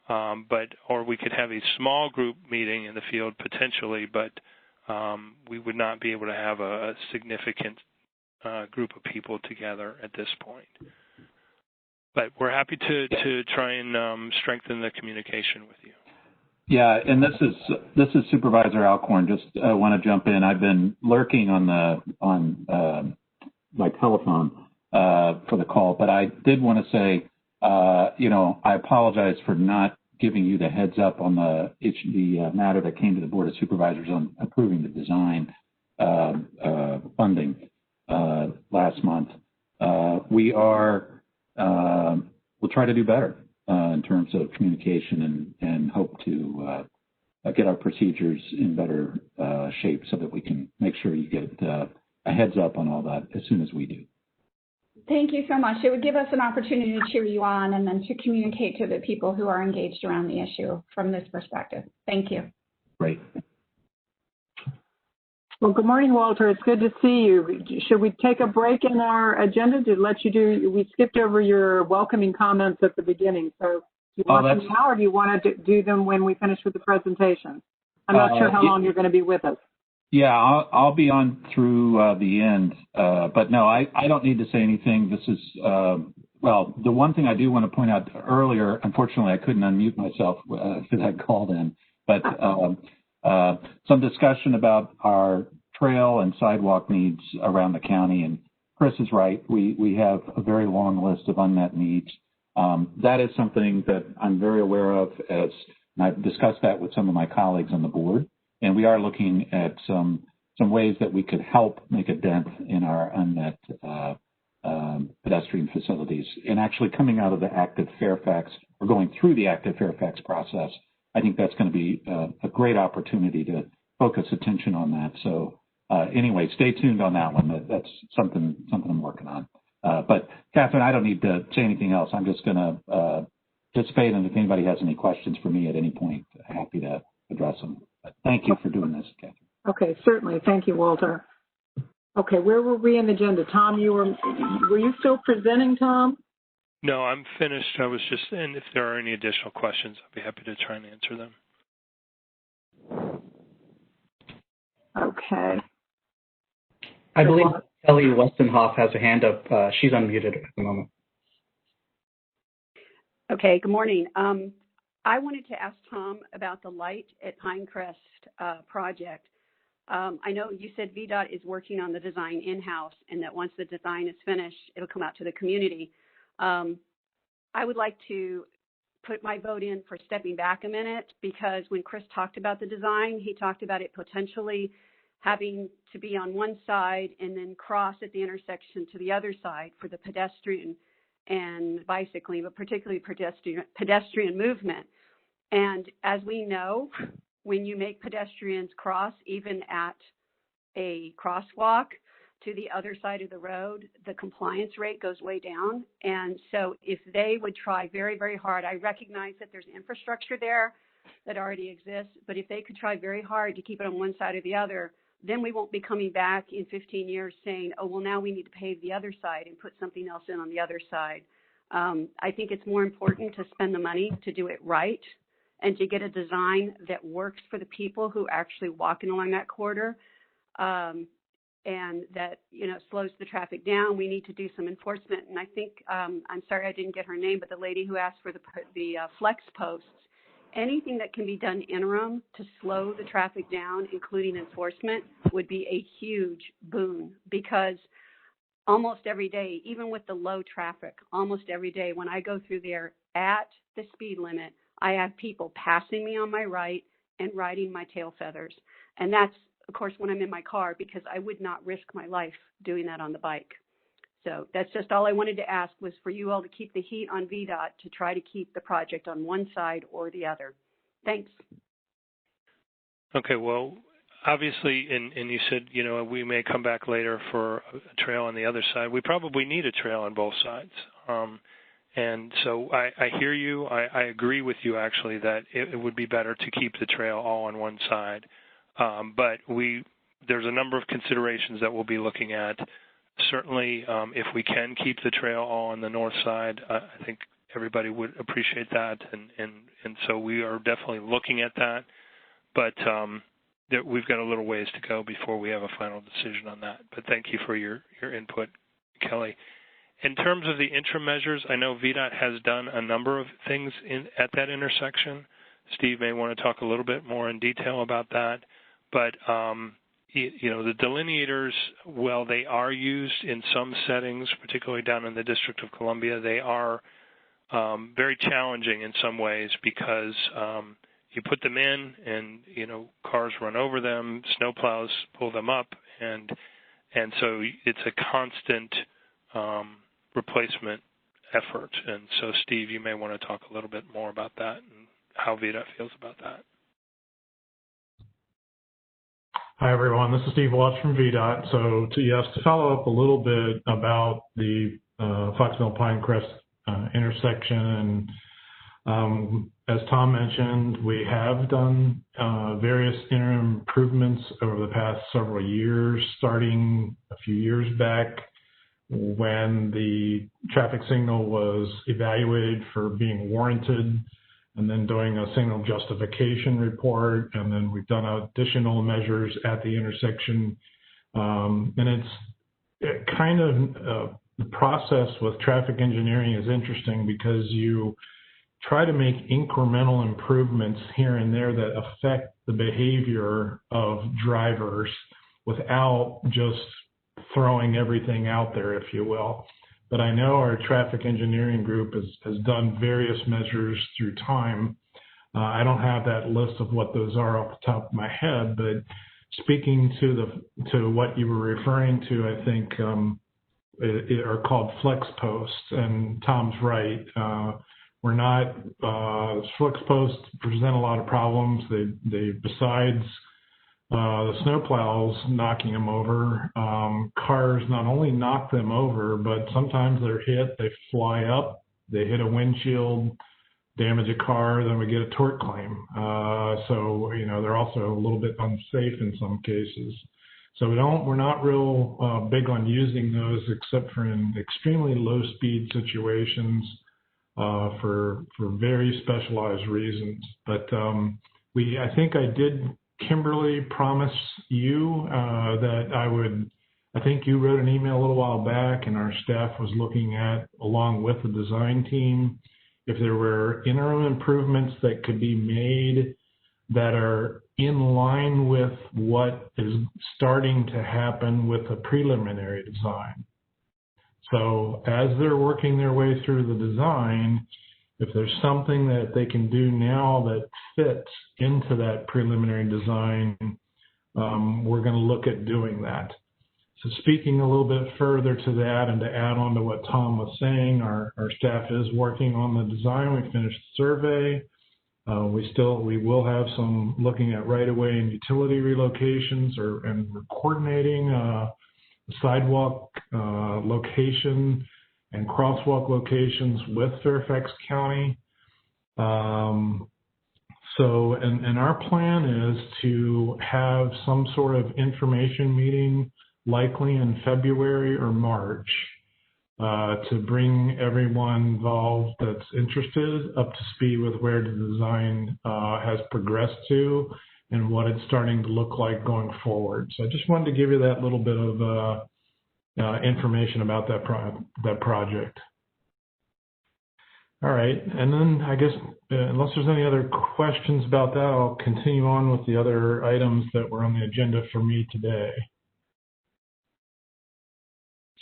Speaker 4: or we could have a small group meeting in the field potentially, but we would not be able to have a significant group of people together at this point. But we're happy to try and strengthen the communication with you.
Speaker 9: Yeah, and this is Supervisor Alcorn. Just want to jump in. I've been lurking on my telephone for the call. But I did want to say, I apologize for not giving you the heads up on the matter that came to the Board of Supervisors on approving the design funding last month. We'll try to do better in terms of communication and hope to get our procedures in better shape so that we can make sure you get a heads up on all that as soon as we do.
Speaker 8: Thank you so much. It would give us an opportunity to cheer you on and then to communicate to the people who are engaged around the issue from this perspective. Thank you.
Speaker 9: Great.
Speaker 5: Well, good morning, Walter. It's good to see you. Should we take a break in our agenda to let you do, we skipped over your welcoming comments at the beginning. So do you want them now, or do you want to do them when we finish with the presentation? I'm not sure how long you're going to be with us.
Speaker 9: Yeah, I'll be on through the end. But no, I don't need to say anything. This is, the one thing I do want to point out earlier, unfortunately, I couldn't unmute myself because I called in, but some discussion about our trail and sidewalk needs around the county. And Chris is right. We have a very long list of unmet needs. That is something that I'm very aware of, and I've discussed that with some of my colleagues on the board. And we are looking at some ways that we could help make a dent in our unmet pedestrian facilities. And actually coming out of the active Fairfax, or going through the active Fairfax process, I think that's going to be a great opportunity to focus attention on that. So anyway, stay tuned on that one. That's something I'm working on. But Catherine, I don't need to say anything else. I'm just going to participate, and if anybody has any questions for me at any point, happy to address them. But thank you for doing this, Catherine.
Speaker 5: Okay, certainly. Thank you, Walter. Okay, where were we in the agenda? Tom, were you still presenting, Tom?
Speaker 4: No, I'm finished. I was just, and if there are any additional questions, I'd be happy to try and answer them.
Speaker 5: Okay.
Speaker 10: I believe Kelly Westenhoff has a hand up. She's unmuted at the moment.
Speaker 11: Okay, good morning. I wanted to ask Tom about the light at Pinecrest project. I know you said VDOT is working on the design in-house, and that once the design is finished, it'll come out to the community. I would like to put my vote in for stepping back a minute, because when Chris talked about the design, he talked about it potentially having to be on one side and then cross at the intersection to the other side for the pedestrian and bicycling, but particularly pedestrian movement. And as we know, when you make pedestrians cross, even at a crosswalk to the other side of the road, the compliance rate goes way down. And so if they would try very, very hard, I recognize that there's infrastructure there that already exists, but if they could try very hard to keep it on one side or the other, then we won't be coming back in 15 years saying, oh, well, now we need to pave the other side and put something else in on the other side. I think it's more important to spend the money to do it right and to get a design that works for the people who are actually walking along that corridor, and that, slows the traffic down. We need to do some enforcement. And I think, I'm sorry I didn't get her name, but the lady who asked for the flex posts, anything that can be done interim to slow the traffic down, including enforcement, would be a huge boon, because almost every day, even with the low traffic, almost every day when I go through there at the speed limit, I have people passing me on my right and riding my tail feathers. And that's, of course, when I'm in my car, because I would not risk my life doing that on the bike. So that's just all I wanted to ask, was for you all to keep the heat on VDOT to try to keep the project on one side or the other. Thanks.
Speaker 4: Okay, well, obviously, and you said, we may come back later for a trail on the other side. We probably need a trail on both sides. And so I hear you. I agree with you, actually, that it would be better to keep the trail all on one side. But there's a number of considerations that we'll be looking at. Certainly, if we can keep the trail all on the north side, I think everybody would appreciate that. And so we are definitely looking at that. But we've got a little ways to go before we have a final decision on that. But thank you for your input, Kelly. In terms of the interim measures, I know VDOT has done a number of things at that intersection. Steve may want to talk a little bit more in detail about that. But, the delineators, while they are used in some settings, particularly down in the District of Columbia, they are very challenging in some ways because you put them in and, cars run over them, snowplows pull them up, and so it's a constant replacement effort. And so, Steve, you may want to talk a little bit more about that and how VDOT feels about that.
Speaker 2: Hi, everyone. This is Steve Watts from VDOT. So, to follow up a little bit about the Foxmill Pinecrest intersection, and as Tom mentioned, we have done various interim improvements over the past several years, starting a few years back when the traffic signal was evaluated for being warranted, and then doing a signal justification report, and then we've done additional measures at the intersection. And it's kind of the process with traffic engineering is interesting because you try to make incremental improvements here and there that affect the behavior of drivers without just throwing everything out there, if you will. But I know our traffic engineering group has done various measures through time. I don't have that list of what those are off the top of my head, but speaking to what you were referring to, I think are called flex posts, and Tom's right. We're not flex posts present a lot of problems. They besides the snowplows knocking them over, cars not only knock them over, but sometimes they're hit, they fly up, they hit a windshield, damage a car, then we get a tort claim. So, they're also a little bit unsafe in some cases. So we're not real big on using those except for in extremely low speed situations for very specialized reasons. But I think I did Kimberly promised you that I think you wrote an email a little while back and our staff was looking at, along with the design team, if there were interim improvements that could be made that are in line with what is starting to happen with a preliminary design. So as they're working their way through the design, if there's something that they can do now that fits into that preliminary design, we're going to look at doing that. So speaking a little bit further to that and to add on to what Tom was saying, our staff is working on the design. We finished the survey. We will have some looking at right-of-way and utility relocations, and we're coordinating sidewalk location and crosswalk locations with Fairfax County. And our plan is to have some sort of information meeting likely in February or March to bring everyone involved that's interested up to speed with where the design has progressed to and what it's starting to look like going forward. So I just wanted to give you that little bit of information about that project. All right, and then I guess unless there's any other questions about that, I'll continue on with the other items that were on the agenda for me today.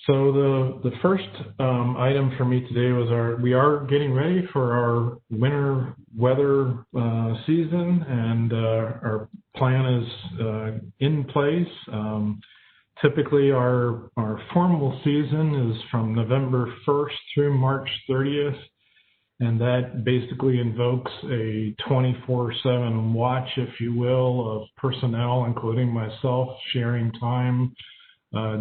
Speaker 2: So the first item for me today was we are getting ready for our winter weather season, and our plan is in place. Typically, our formal season is from November 1st through March 30th, and that basically invokes a 24/7 watch, if you will, of personnel, including myself, sharing time,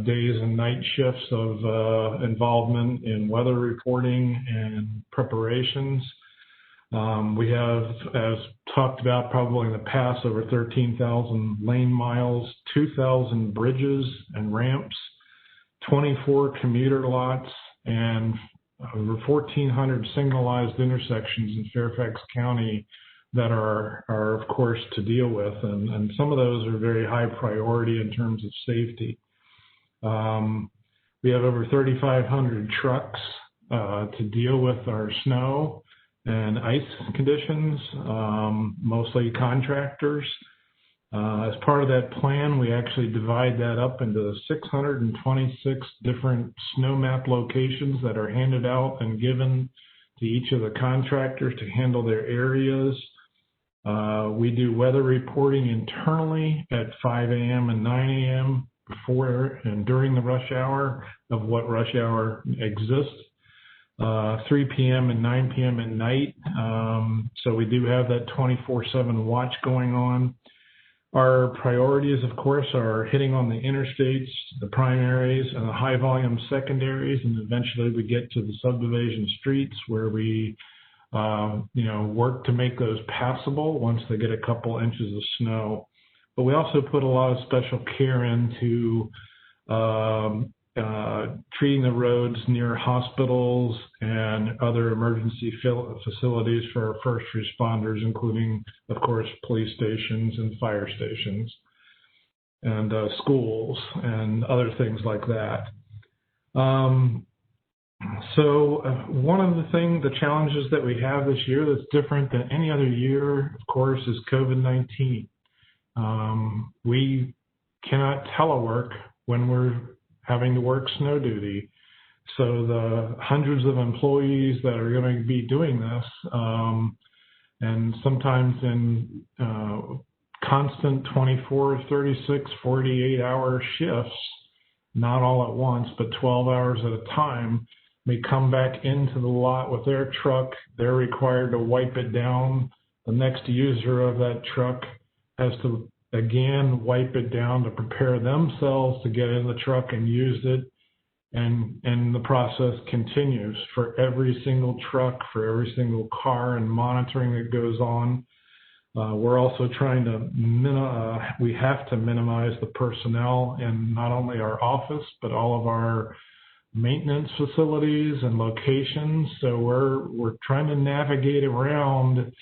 Speaker 2: days and night shifts of involvement in weather reporting and preparations. We have, as talked about probably in the past, over 13,000 lane miles, 2,000 bridges and ramps, 24 commuter lots, and over 1,400 signalized intersections in Fairfax County that are of course, to deal with. And some of those are very high priority in terms of safety. We have over 3,500 trucks to deal with our snow and ice conditions, mostly contractors. As part of that plan, we actually divide that up into 626 different snow map locations that are handed out and given to each of the contractors to handle their areas. We do weather reporting internally at 5 a.m. and 9 a.m. before and during the rush hour of what rush hour exists. 3 p.m. and 9 p.m. at night. So we do have that 24/7 watch going on. Our priorities, of course, are hitting on the interstates, the primaries, and the high volume secondaries, and eventually we get to the subdivision streets where we, work to make those passable once they get a couple inches of snow. But we also put a lot of special care into treating the roads near hospitals and other emergency facilities for our first responders, including, of course, police stations and fire stations and schools and other things like that. So one of the challenges that we have this year that's different than any other year, of course, is COVID-19. We cannot telework when we're having to work snow duty. So the hundreds of employees that are going to be doing this, and sometimes in constant 24, 36, 48-hour shifts, not all at once, but 12 hours at a time, may come back into the lot with their truck. They're required to wipe it down. The next user of that truck has to again wipe it down to prepare themselves to get in the truck and use it, and the process continues for every single truck, for every single car, and monitoring that goes on. We're also trying to we have to minimize the personnel in not only our office but all of our maintenance facilities and locations. So we're trying to navigate around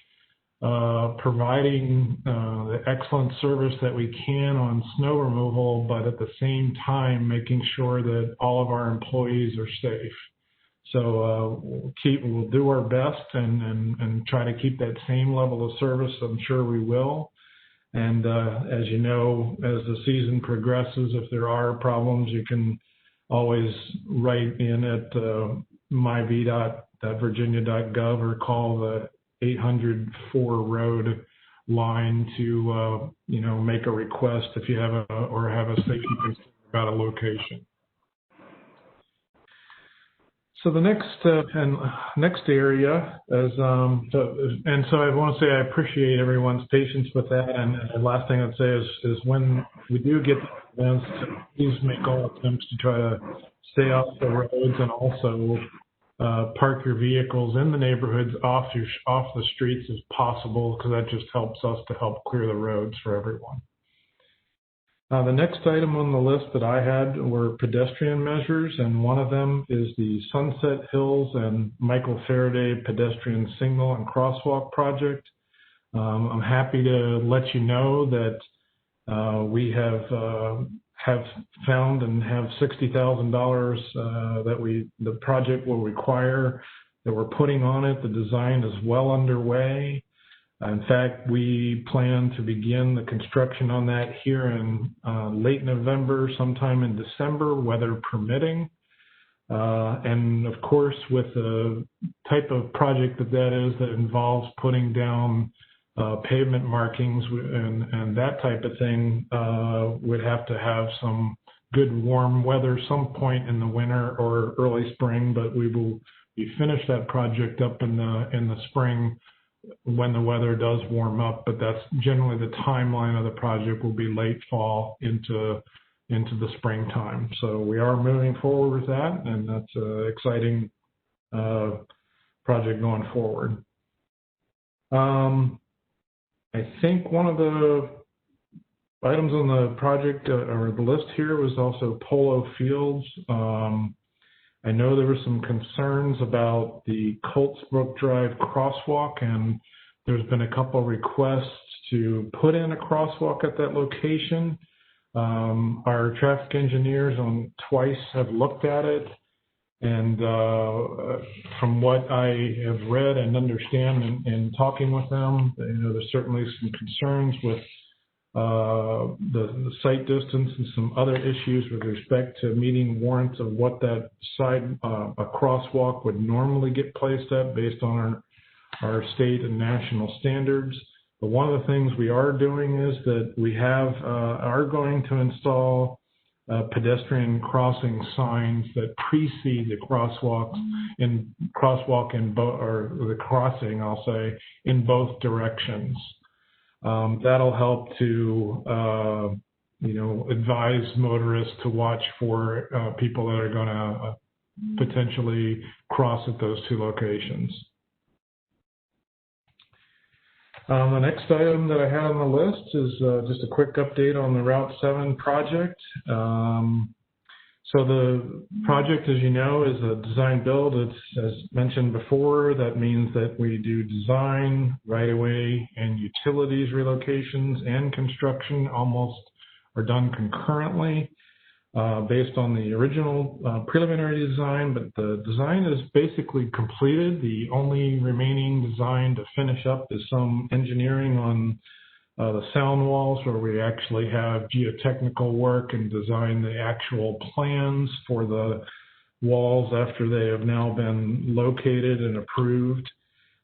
Speaker 2: providing the excellent service that we can on snow removal, but at the same time making sure that all of our employees are safe. So we'll do our best and try to keep that same level of service. I'm sure we will. And as you know, as the season progresses, if there are problems, you can always write in at myvdot.virginia.gov or call the 800-4 road line to make a request if you have a safety concern about a location. So the next area is so I want to say I appreciate everyone's patience with that. And the last thing I'd say is when we do get the events, please make all attempts to try to stay off the roads and also park your vehicles in the neighborhoods off the streets as possible, because that just helps us to help clear the roads for everyone. The next item on the list that I had were pedestrian measures, and one of them is the Sunset Hills and Michael Faraday pedestrian signal and crosswalk project. I'm happy to let you know that we have found and have $60,000 that the project will require, that we're putting on it. The design is well underway. In fact, we plan to begin the construction on that here in late November, sometime in December, weather permitting. And of course, with the type of project that is, that involves putting down pavement markings and that type of thing, would have to have some good warm weather some point in the winter or early spring, but we finish that project up in the spring when the weather does warm up. But that's generally the timeline of the project, will be late fall into the springtime. So we are moving forward with that, and that's an exciting project going forward. I think one of the items on the project or the list here was also Polo Fields. I know there were some concerns about the Coltsbrook Drive crosswalk, and there's been a couple requests to put in a crosswalk at that location. Our traffic engineers twice have looked at it, and from what I have read and understand in talking with them, there's certainly some concerns with the site distance and some other issues with respect to meeting warrants of what that a crosswalk would normally get placed at based on our state and national standards. But one of the things we are doing is that we are going to install pedestrian crossing signs that precede the crosswalk and the crossing, I'll say, in both directions. That'll help to, advise motorists to watch for people that are going to potentially cross at those two locations. The next item that I had on the list is just a quick update on the Route 7 project. So the project, as you know, is a design build. It's, as mentioned before, that means that we do design, right-of-way, and utilities relocations and construction almost are done concurrently based on the original preliminary design, but the design is basically completed. The only remaining design to finish up is some engineering on the sound walls, where we actually have geotechnical work and design the actual plans for the walls after they have now been located and approved.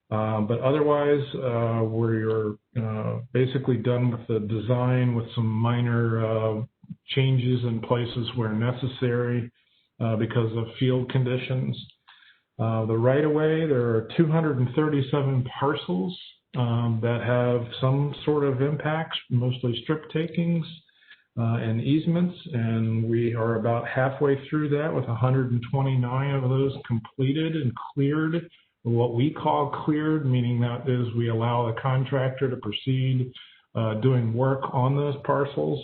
Speaker 2: But otherwise, we're basically done with the design with some minor changes in places where necessary because of field conditions. The right-of-way, there are 237 parcels that have some sort of impacts, mostly strip takings and easements, and we are about halfway through that with 129 of those completed and cleared. What we call cleared, meaning that is we allow the contractor to proceed doing work on those parcels.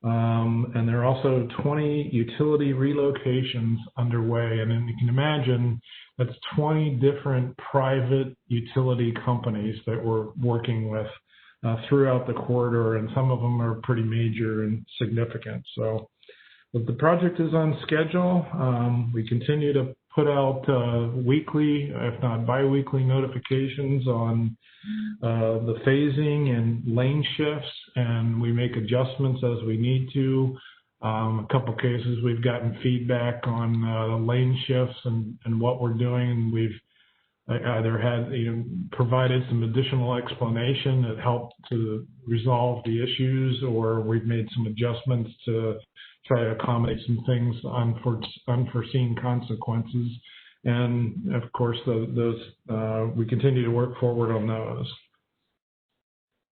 Speaker 2: And there are also 20 utility relocations underway. And then you can imagine that's 20 different private utility companies that we're working with throughout the corridor, and some of them are pretty major and significant. So but the project is on schedule. We continue to put out weekly, if not bi-weekly, notifications on the phasing and lane shifts, and we make adjustments as we need to. A couple cases we've gotten feedback on the lane shifts and what we're doing, and we've either had provided some additional explanation that helped to resolve the issues, or we've made some adjustments to try to accommodate some things, unforeseen consequences. And of course, those we continue to work forward on those.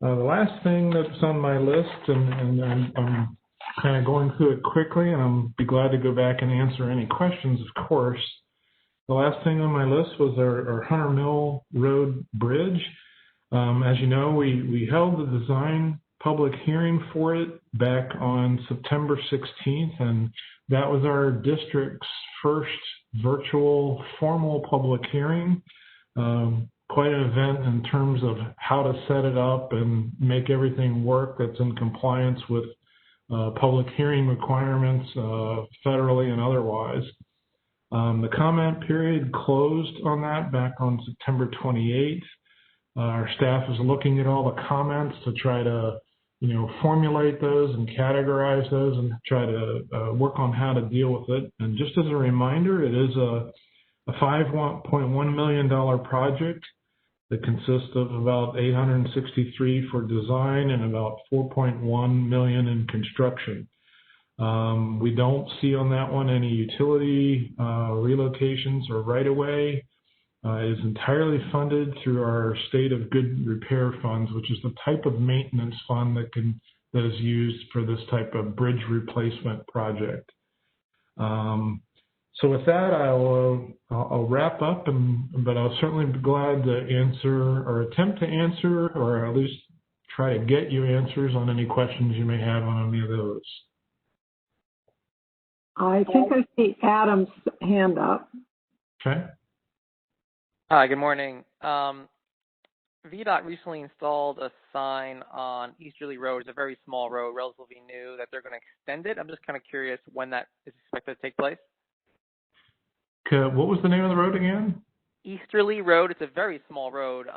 Speaker 2: The last thing that's on my list, and I'm kind of going through it quickly, and I'll be glad to go back and answer any questions, of course. The last thing on my list was our Hunter Mill Road Bridge. As you know, we held the design public hearing for it back on September 16th, and that was our district's first virtual formal public hearing. Quite an event in terms of how to set it up and make everything work that's in compliance with public hearing requirements, federally and otherwise. The comment period closed on that back on September 28th. Our staff is looking at all the comments to try to formulate those and categorize those and try to work on how to deal with it. And just as a reminder, it is a $5.1 million project that consists of about $863 for design and about $4.1 million in construction. We don't see on that one any utility relocations or right-of-way. It is entirely funded through our State of Good Repair funds, which is the type of maintenance fund that is used for this type of bridge replacement project. So with that, I'll wrap up, but I'll certainly be glad to answer or attempt to answer, or at least try to get you answers on any questions you may have on any of those.
Speaker 5: I think I see Adam's hand up.
Speaker 2: Okay.
Speaker 7: Hi, good morning. VDOT recently installed a sign on Easterly Road. It's a very small road, relatively new, that they're going to extend it. I'm just kind of curious when that is expected to take place.
Speaker 2: What was the name of the road again?
Speaker 7: Easterly Road. It's a very small road.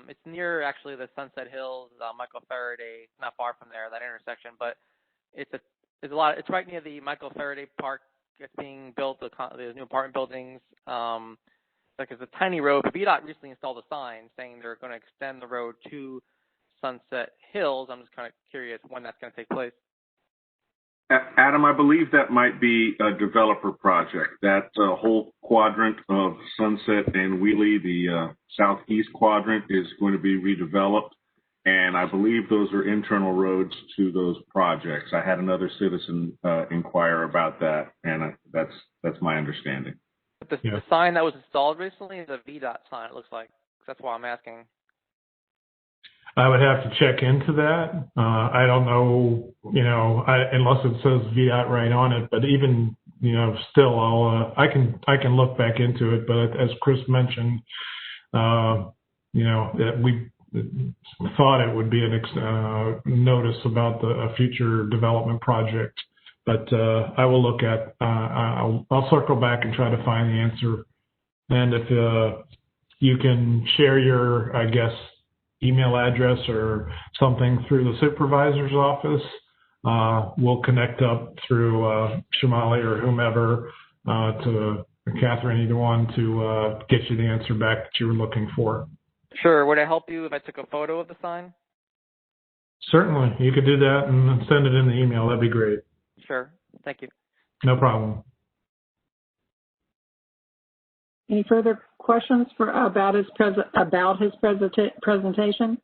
Speaker 7: It's near actually the Sunset Hills, Michael Faraday, not far from there, that intersection. But it's right near the Michael Faraday Park that's being built, the new apartment buildings. Like it's a tiny road. But VDOT recently installed a sign saying they're going to extend the road to Sunset Hills. I'm just kind of curious when that's going to take place.
Speaker 3: Adam, I believe that might be a developer project. That whole quadrant of Sunset and Wiehle, the southeast quadrant, is going to be redeveloped. And I believe those are internal roads to those projects. I had another citizen inquire about that, and that's my understanding.
Speaker 7: But the sign that was installed recently is a VDOT sign, it looks like. That's why I'm asking.
Speaker 2: I would have to check into that. I don't know, unless it says VDOT right on it. But even, still, I can look back into it. But as Chris mentioned, that we thought it would be a notice about a future development project. But I will look at. I'll circle back and try to find the answer. And if you can share your, I guess, email address or something through the supervisor's office, we'll connect up through Shamali or whomever to Catherine, either one, to get you the answer back that you were looking for.
Speaker 7: Sure. Would it help you if I took a photo of the sign?
Speaker 2: Certainly. You could do that and send it in the email. That'd be great.
Speaker 7: Sure. Thank you.
Speaker 2: No problem.
Speaker 5: Any further questions about his presentation?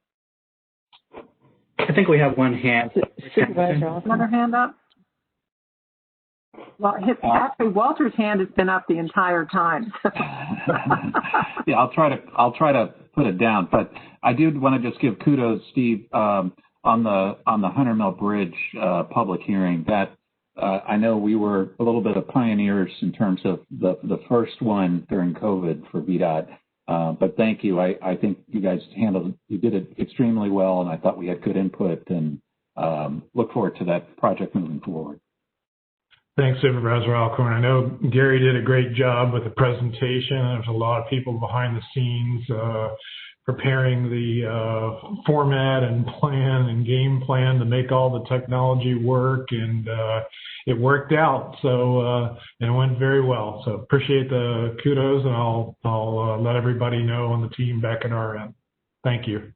Speaker 10: I think we have one hand.
Speaker 5: Supervisor, another hand up? Well, actually, Walter's hand has been up the entire time.
Speaker 9: Yeah, I'll try to put it down, but I did want to just give kudos, Steve, on the Hunter Mill Bridge public hearing. That I know we were a little bit of pioneers in terms of the first one during COVID for VDOT. But thank you. I think you guys you did it extremely well, and I thought we had good input, and look forward to that project moving forward.
Speaker 2: Thanks, Supervisor Alcorn. I know Gary did a great job with the presentation. There's a lot of people behind the scenes preparing the format and plan and game plan to make all the technology work, and it worked out. So and it went very well. So appreciate the kudos, and I'll let everybody know on the team back at our end. Thank you.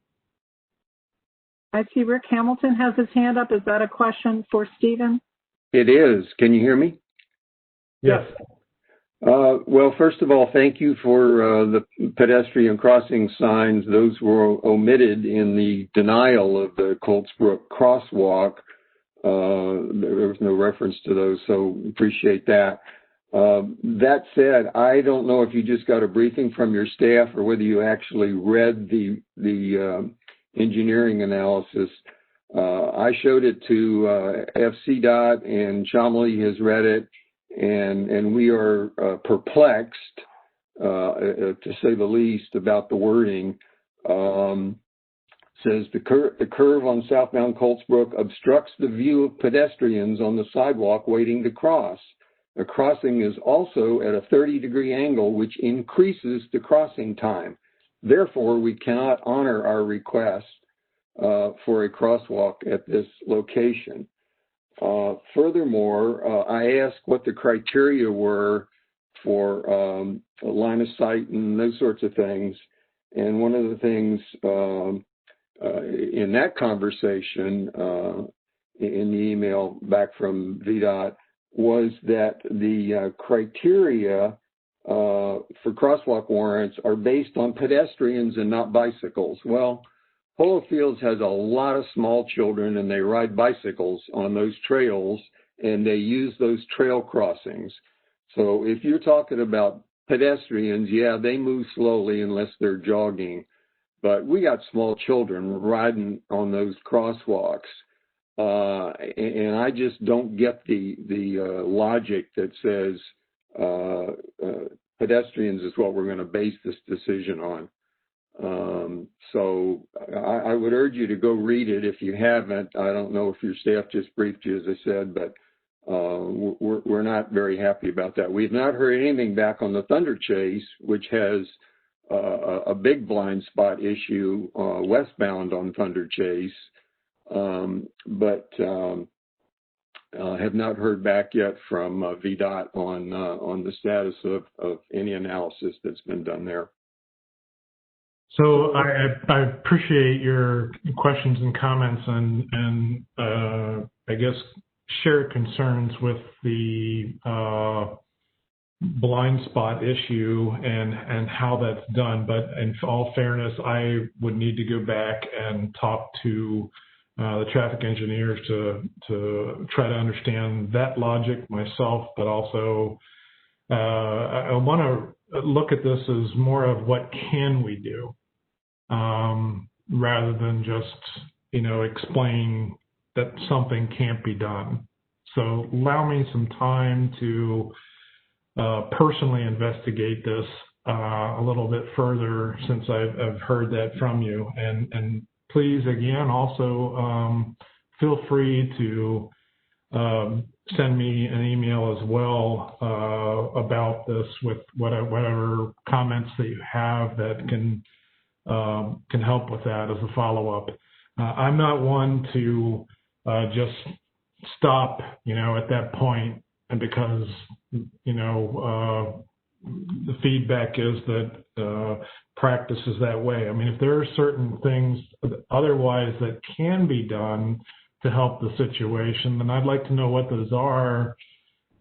Speaker 5: I see Rick Hamilton has his hand up. Is that a question for Stephen?
Speaker 12: It is. Can you hear me?
Speaker 2: Yes.
Speaker 12: Well, first of all, thank you for the pedestrian crossing signs. Those were omitted in the denial of the Coltsbrook crosswalk. There was no reference to those, so appreciate that. That said, I don't know if you just got a briefing from your staff or whether you actually read the engineering analysis. I showed it to FCDOT, and Shamali has read it, and we are perplexed, to say the least, about the wording. Says the curve on southbound Coltsbrook obstructs the view of pedestrians on the sidewalk waiting to cross. The crossing is also at a 30-degree angle, which increases the crossing time. Therefore, we cannot honor our request for a crosswalk at this location. Furthermore, I asked what the criteria were for line of sight and those sorts of things. And one of the things in that conversation in the email back from VDOT was that the criteria for crosswalk warrants are based on pedestrians and not bicycles. Well, Polo Fields has a lot of small children, and they ride bicycles on those trails, and they use those trail crossings. So if you're talking about pedestrians, yeah, they move slowly unless they're jogging. But we got small children riding on those crosswalks. And I just don't get the logic that says pedestrians is what we're going to base this decision on. So I would urge you to go read it if you haven't. I don't know if your staff just briefed you, as I said, but we're not very happy about that. We've not heard anything back on the Thunder Chase, which has a big blind spot issue westbound on Thunder Chase, but have not heard back yet from VDOT on the status of any analysis that's been done there.
Speaker 2: So I appreciate your questions and comments and I guess shared concerns with the blind spot issue and how that's done. But in all fairness, I would need to go back and talk to the traffic engineers to try to understand that logic myself, but also I want to look at this as more of what can we do rather than just, explain that something can't be done. So allow me some time to personally investigate this a little bit further since I've heard that from you. And please, again, also feel free to send me an email as well about this with whatever comments that you have that can help with that as a follow-up. I'm not one to just stop, at that point, and because, the feedback is that practice is that way. I mean, if there are certain things otherwise that can be done to help the situation, then I'd like to know what those are,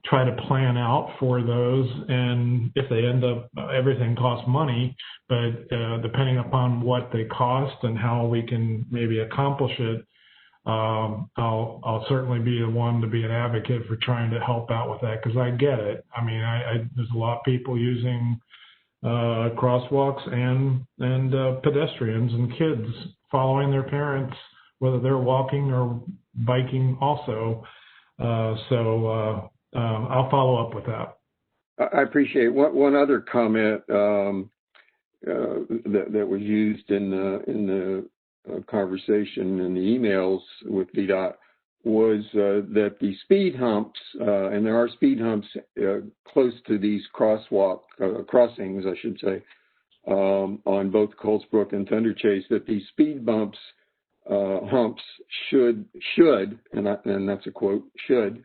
Speaker 2: try to plan out for those, and if they end up, everything costs money, but depending upon what they cost and how we can maybe accomplish it, I'll certainly be the one to be an advocate for trying to help out with that, because I get it. I mean, there's a lot of people using crosswalks and pedestrians and kids following their parents, whether they're walking or biking also. So I'll follow up with that.
Speaker 12: I appreciate one other comment that was used in the conversation in the emails with VDOT was that the speed humps, and there are speed humps close to these crossings, I should say, on both Colesbrook and Thunder Chase, that these speed humps should, and that's a quote, should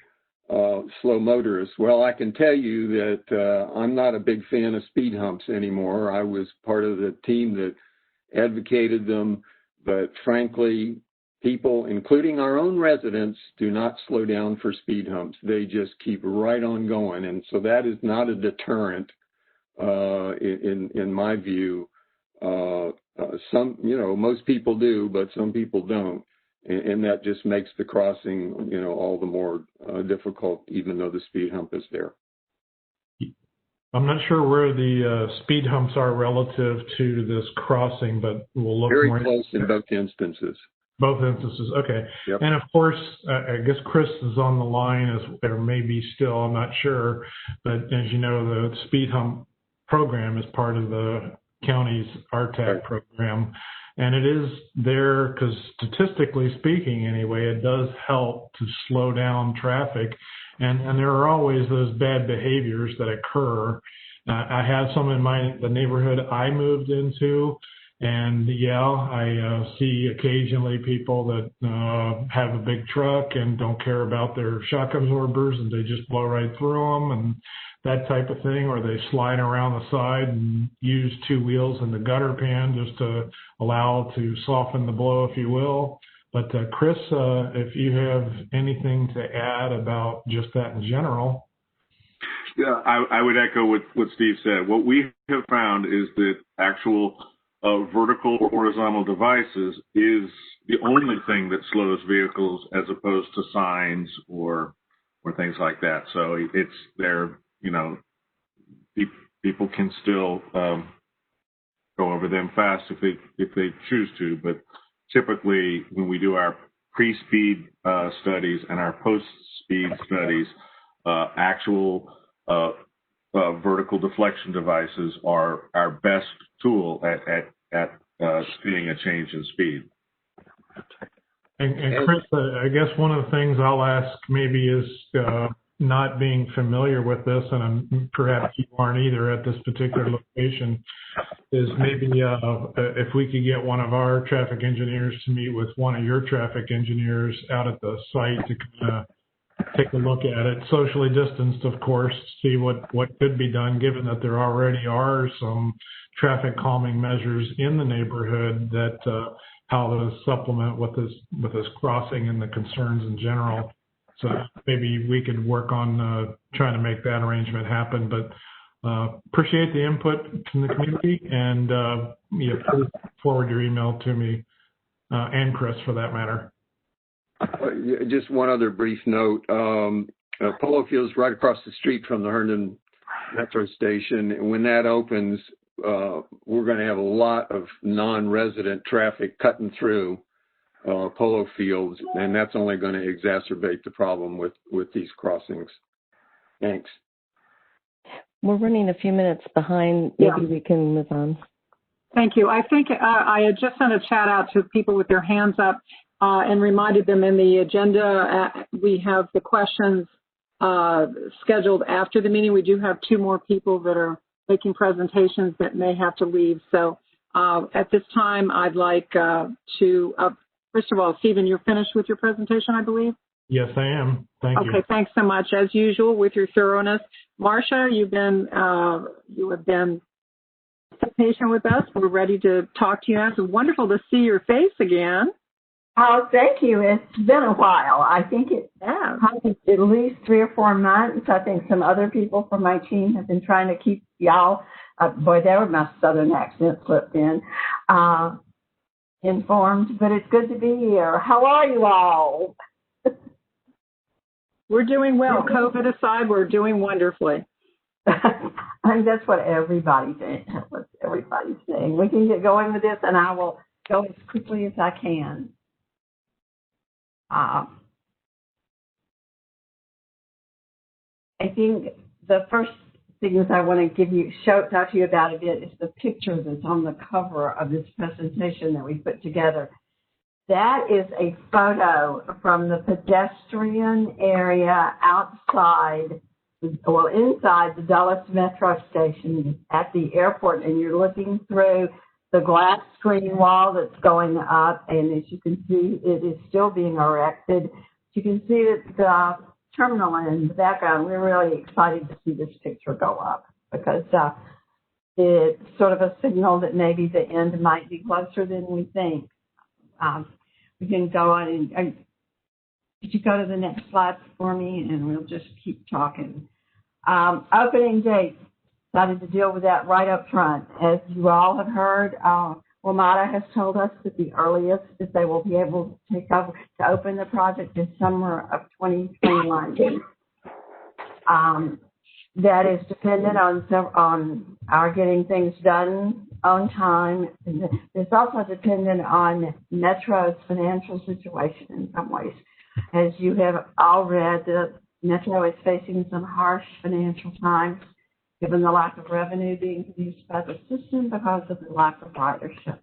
Speaker 12: slow motorists. Well, I can tell you that I'm not a big fan of speed humps anymore. I was part of the team that advocated them, but frankly, people, including our own residents, do not slow down for speed humps. They just keep right on going, and so that is not a deterrent in my view. Some, most people do, but some people don't. And that just makes the crossing, all the more difficult, even though the speed hump is there.
Speaker 2: I'm not sure where the speed humps are relative to this crossing, but we'll look
Speaker 12: very
Speaker 2: more
Speaker 12: close in both instances.
Speaker 2: Both instances, okay.
Speaker 12: Yep.
Speaker 2: And of course, I guess Chris is on the line, or maybe still, I'm not sure. But as you know, the speed hump program is part of the county's RTAC program. And it is there because statistically speaking, anyway, it does help to slow down traffic. And there are always those bad behaviors that occur. I have some in the neighborhood I moved into. And yeah, I see occasionally people that have a big truck and don't care about their shock absorbers and they just blow right through them and that type of thing, or they slide around the side and use two wheels in the gutter pan just to allow to soften the blow, if you will. But Chris, if you have anything to add about just that in general.
Speaker 3: Yeah, I would echo what Steve said. What we have found is that actual vertical or horizontal devices is the only thing that slows vehicles as opposed to signs or things like that. So it's there, people can still go over them fast if they choose to, but typically when we do our pre-speed studies and our post-speed studies, actual vertical deflection devices are our best tool at seeing a change in speed.
Speaker 2: And Chris, I guess one of the things I'll ask maybe is, not being familiar with this, and perhaps you aren't either at this particular location, is maybe if we could get one of our traffic engineers to meet with one of your traffic engineers out at the site to kind of take a look at it, socially distanced, of course, see what could be done, given that there already are some traffic calming measures in the neighborhood that how to supplement with this crossing and the concerns in general. So maybe we could work on trying to make that arrangement happen. But appreciate the input from the community, and please forward your email to me and Chris for that matter.
Speaker 12: Just one other brief note. Polo Field's right across the street from the Herndon Metro Station. And when that opens, we're going to have a lot of non-resident traffic cutting through Polo Fields, and that's only going to exacerbate the problem with these crossings. Thanks.
Speaker 1: We're running a few minutes behind. Maybe we can move on.
Speaker 5: Thank you. I think I had just sent a chat out to people with their hands up and reminded them in the agenda we have the questions scheduled after the meeting. We do have 2 more people that are making presentations that may have to leave. So at this time, I'd like to, first of all, Stephen, you're finished with your presentation, I believe?
Speaker 2: Yes, I am. Thank you.
Speaker 5: Okay, thanks so much, as usual, with your thoroughness. Marcia, you have been so patient with us. We're ready to talk to you. It's wonderful to see your face again.
Speaker 13: Oh, thank you. It's been a while. I think it's probably at least 3 or 4 months. I think some other people from my team have been trying to keep y'all, boy, there my southern accent slipped in, informed, but it's good to be here. How are you all?
Speaker 5: We're doing well. COVID aside, we're doing wonderfully.
Speaker 13: I think that's what everybody's saying. That's what everybody's saying. We can get going with this, and I will go as quickly as I can. I think the first thing that I want to talk to you about a bit is the picture that's on the cover of this presentation that we put together. That is a photo from the pedestrian area outside, well, inside the Dulles Metro Station at the airport, and you're looking through the glass screen wall that's going up, and as you can see, it is still being erected. You can see that the terminal in the background. We're really excited to see this picture go up because it's sort of a signal that maybe the end might be closer than we think. We can go on and could you go to the next slide for me, and we'll just keep talking. Opening date. Decided to deal with that right up front. As you all have heard, WMATA has told us that the earliest that they will be able to take over to open the project is summer of 2021. That is dependent on our getting things done on time. It's also dependent on Metro's financial situation in some ways. As you have all read, the Metro is facing some harsh financial times, given the lack of revenue being produced by the system because of the lack of ridership.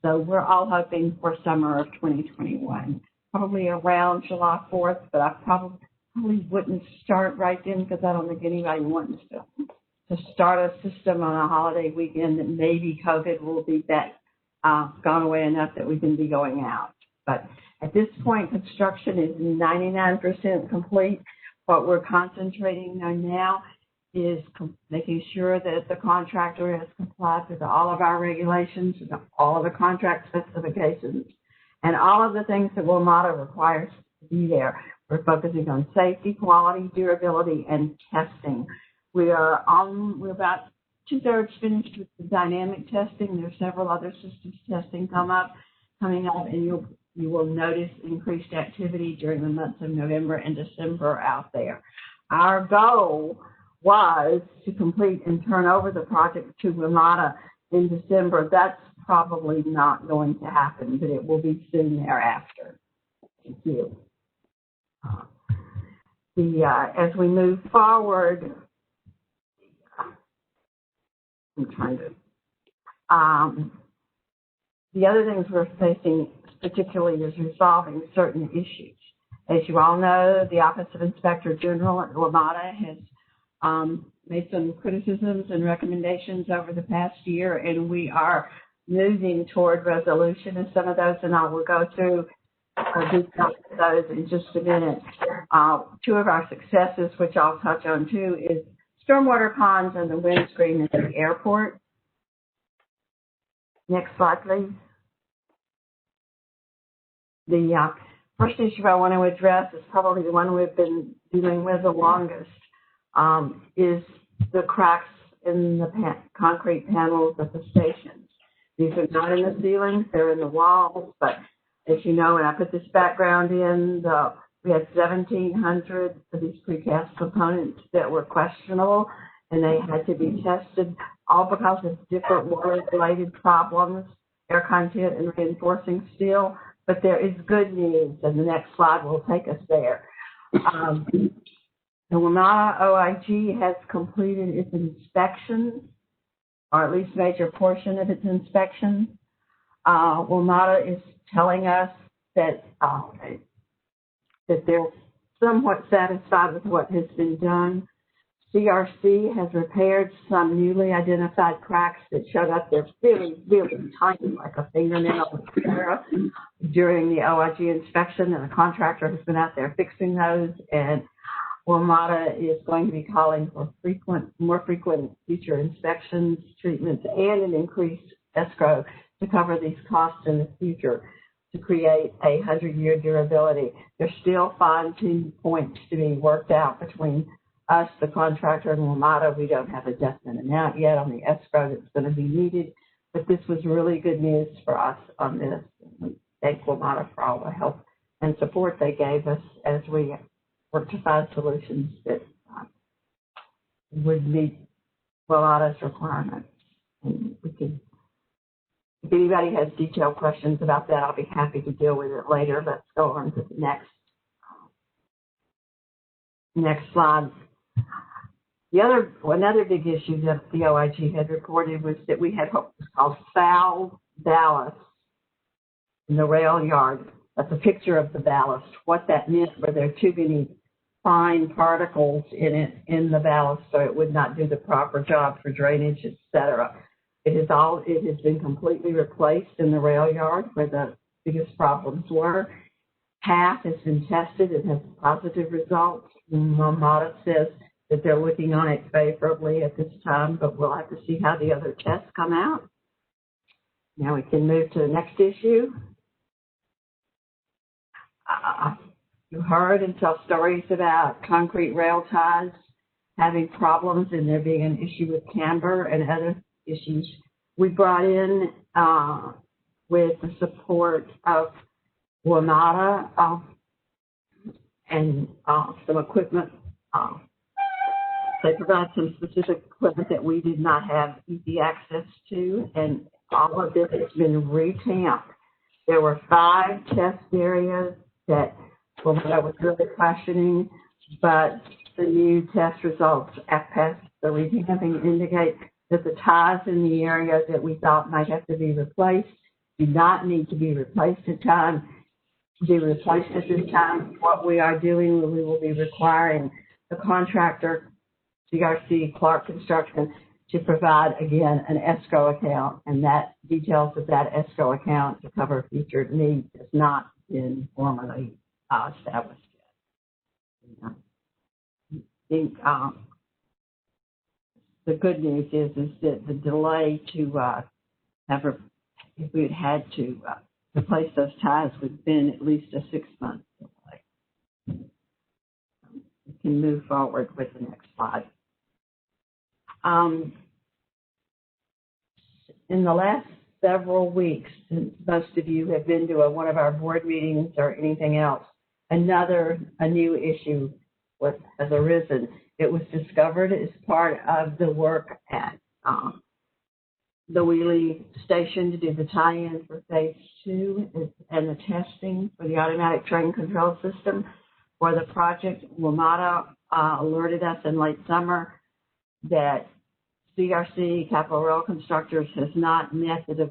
Speaker 13: So we're all hoping for summer of 2021, probably around July 4th, but I probably wouldn't start right then because I don't think anybody wants to start a system on a holiday weekend that maybe COVID will be back, gone away enough that we can be going out. But at this point, construction is 99% complete. What we're concentrating on now is making sure that the contractor has complied with all of our regulations, all of the contract specifications, and all of the things that WMATA requires to be there. We're focusing on safety, quality, durability, and testing. We're about 2/3 finished with the dynamic testing. There's several other systems testing coming up, and you will notice increased activity during the months of November and December out there. Our goal was to complete and turn over the project to WMATA in December. That's probably not going to happen, but it will be soon thereafter. Thank you. As we move forward, I'm trying to. The other things we're facing, particularly, is resolving certain issues. As you all know, the Office of Inspector General at WMATA has made some criticisms and recommendations over the past year, and we are moving toward resolution of some of those, and I will go through those in just a minute. Two of our successes, which I'll touch on too, is stormwater ponds and the windscreen at the airport. Next slide, please. The first issue I want to address is probably the one we've been dealing with the longest, is the cracks in the concrete panels of the stations. These are not in the ceilings, they're in the walls, but as you know, when I put this background in, we had 1,700 of these precast components that were questionable, and they had to be tested, all because of different water-related problems, air content and reinforcing steel. But there is good news, and the next slide will take us there. The WMATA OIG has completed its inspection, or at least major portion of its inspection. WMATA is telling us that that they're somewhat satisfied with what has been done. CRC has repaired some newly identified cracks that showed up. They're really, really tiny, like a fingernail, etc. During the OIG inspection, and the contractor has been out there fixing those. And WMATA is going to be calling for more frequent future inspections, treatments, and an increased escrow to cover these costs in the future to create a 100-year durability. There's still fine-tuned points to be worked out between us, the contractor, and WMATA. We don't have a definite amount yet on the escrow that's going to be needed, but this was really good news for us on this. We thank WMATA for all the help and support they gave us as we worked to find solutions that would meet WMATA's requirements. And we can, if anybody has detailed questions about that, I'll be happy to deal with it later. Let's go on to the next slide. Another big issue that the OIG had reported was that we had what was called foul ballast in the rail yard. That's a picture of the ballast. What that meant were there too many fine particles in the ballast, so it would not do the proper job for drainage, etc. It has been completely replaced in the rail yard where the biggest problems were. Half has been tested and has positive results. WMATA says that they're looking on it favorably at this time, but we'll have to see how the other tests come out. Now we can move to the next issue. You heard and saw stories about concrete rail ties having problems and there being an issue with camber and other issues. We brought in, with the support of WMATA and some equipment. They provide some specific equipment that we did not have easy access to, and all of this has been revamped. There were 5 test areas that WMATA was really questioning, but the new test results past the revamping indicate that the ties in the area that we thought might have to be replaced do not need to be replaced at this time. What we are doing, we will be requiring the contractor, CRC Clark Construction, to provide, again, an escrow account, and that details of that escrow account to cover future needs has not been formally established yet. I think the good news is that the delay to if we had to replace those ties would have been at least a 6-month delay. We can move forward with the next slide. In the last several weeks, since most of you have been to one of our board meetings or anything else, a new issue has arisen. It was discovered as part of the work at the Wiehle station to do the tie-in for phase 2 and the testing for the automatic train control system for the project. WMATA alerted us in late summer that CRC, Capital Rail Constructors, has not met the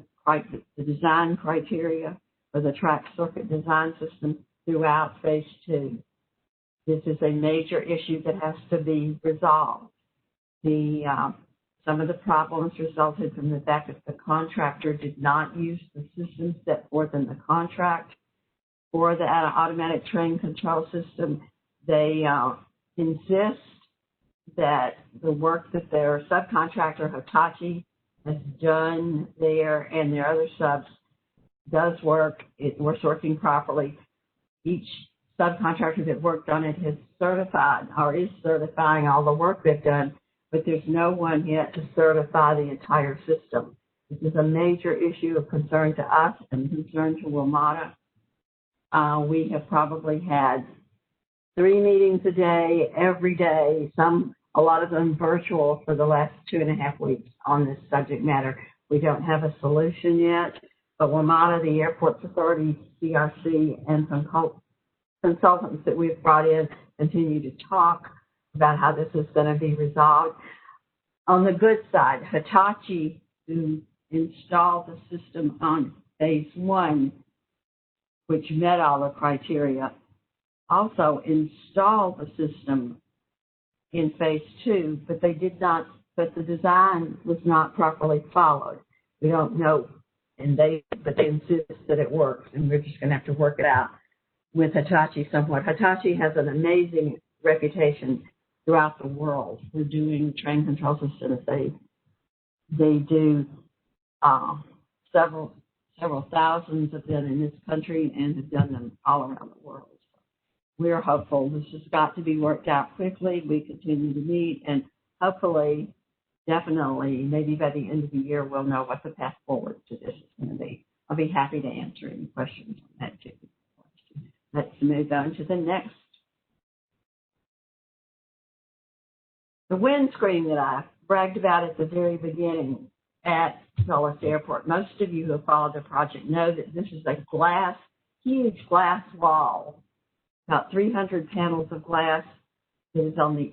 Speaker 13: design criteria for the track circuit design system throughout phase 2. This is a major issue that has to be resolved. Some of the problems resulted from the fact that the contractor did not use the systems set forth in the contract for the automatic train control system. They insist that the work that their subcontractor, Hitachi, has done there and their other subs does work. It was working properly. Each subcontractor that worked on it has certified or is certifying all the work they've done, but there's no one yet to certify the entire system. This is a major issue of concern to us and concern to WMATA. We have probably had 3 meetings a day, every day, a lot of them virtual for the last 2.5 weeks on this subject matter. We don't have a solution yet, but WMATA, the Airports Authority, CRC, and some consultants that we've brought in continue to talk about how this is going to be resolved. On the good side, Hitachi, who installed the system on phase 1, which met all the criteria, also installed the system in phase 2, but they did not, but the design was not properly followed. We don't know, but they insist that it works, and we're just going to have to work it out with Hitachi somewhat. Hitachi has an amazing reputation throughout the world for doing train control systems. They do several thousands of them in this country and have done them all around the world. We're hopeful. This has got to be worked out quickly. We continue to meet, and hopefully, definitely, maybe by the end of the year, we'll know what the path forward to this is going to be. I'll be happy to answer any questions on that too. Let's move on to the next. The windscreen that I bragged about at the very beginning at Dulles Airport. Most of you who have followed the project know that this is a huge glass wall, about 300 panels of glass that is on the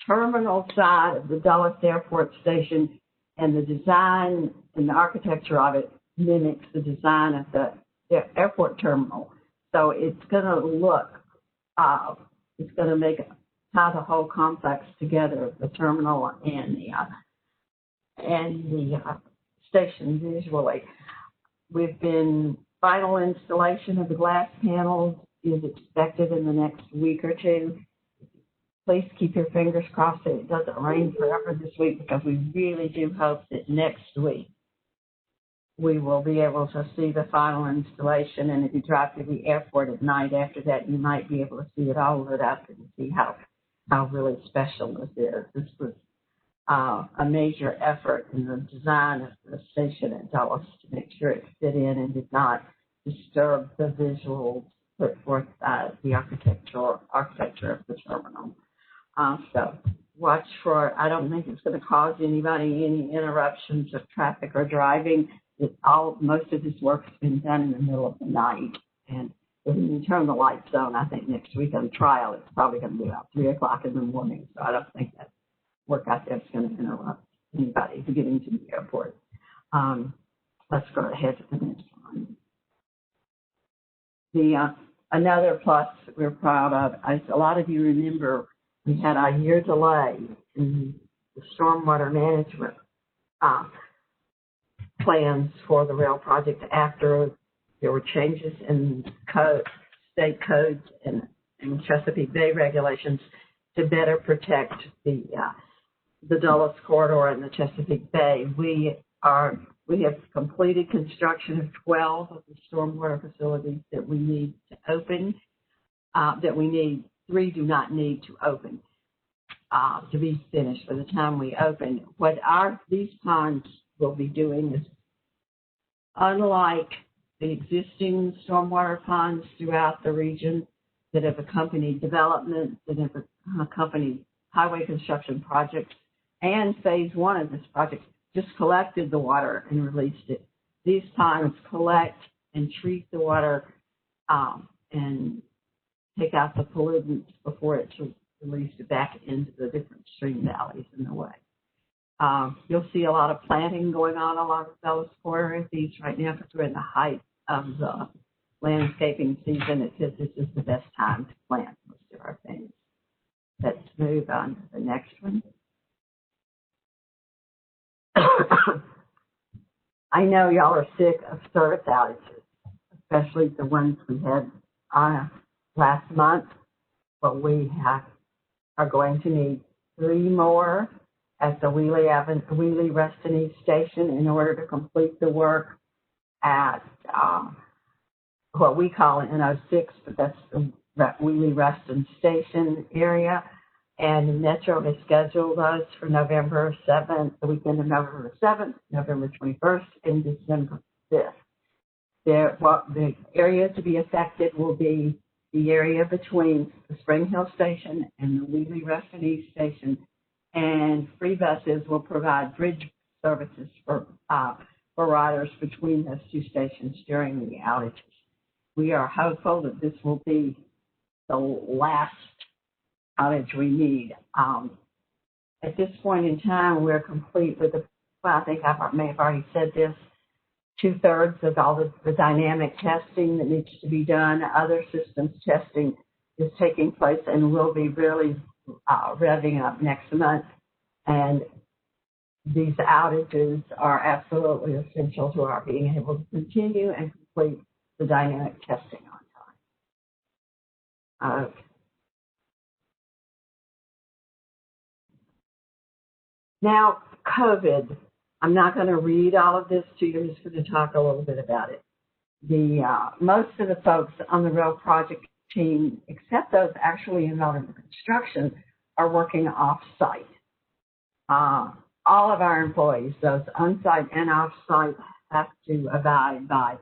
Speaker 13: terminal side of the Dulles Airport station, and the design and the architecture of it mimics the design of the airport terminal. So it's going to look, it's going to tie the whole complex together, the terminal and the station visually. Final installation of the glass panels is expected in the next week or 2. Please keep your fingers crossed that it doesn't rain forever this week, because we really do hope that next week we will be able to see the final installation. And if you drive to the airport at night after that, you might be able to see it all lit up and see how really special this is. This was a major effort in the design of the station at Dulles to make sure it fit in and did not disturb the visuals put forth the architecture of the terminal. So watch for, I don't think it's going to cause anybody any interruptions of traffic or driving. Most of this work has been done in the middle of the night. And when you turn the lights on, I think next week on trial, it's probably going to be about 3 o'clock in the morning. So I don't think that work out there is going to interrupt anybody from getting to the airport. Let's go ahead to the next one. Another plus that we're proud of, as a lot of you remember, we had a year delay in the stormwater management plans for the rail project after there were changes in state codes and Chesapeake Bay regulations to better protect the Dulles corridor and the Chesapeake Bay. We have completed construction of 12 of the stormwater facilities that we need to open. 3 do not need to open to be finished by the time we open. What these ponds will be doing is, unlike the existing stormwater ponds throughout the region that have accompanied development, that have accompanied highway construction projects, and phase 1 of this project just collected the water and released it. These ponds collect and treat the water and take out the pollutants before it's released back into the different stream valleys in the way. You'll see a lot of planting going on along the Dulles corridor of these right now, because we're in the height of the landscaping season, it says this is the best time to plant most of our things. Let's move on to the next one. I know y'all are sick of service outages, especially the ones we had last month, but we are going to need 3 more at the Wiehle Rest and East Station in order to complete the work at what we call NO6, but that's the Wiehle Rest and Station area. And Metro has scheduled us for November 7th, the weekend of November 7th, November 21st, and December 5th. The area to be affected will be the area between the Spring Hill Station and the Wiehle Rest and East Station, and free buses will provide bridge services for riders between those 2 stations during the outages. We are hopeful that this will be the last outage we need. At this point in time, we're complete with I think I may have already said this, 2/3 of all the dynamic testing that needs to be done. Other systems testing is taking place and will be really revving up next month. And these outages are absolutely essential to our being able to continue and complete the dynamic testing on time. Okay. Now, COVID. I'm not going to read all of this to you. I'm just going to talk a little bit about it. Most of the folks on the rail project team, except those actually involved in the construction, are working off-site. All of our employees, those on-site and off-site, have to abide by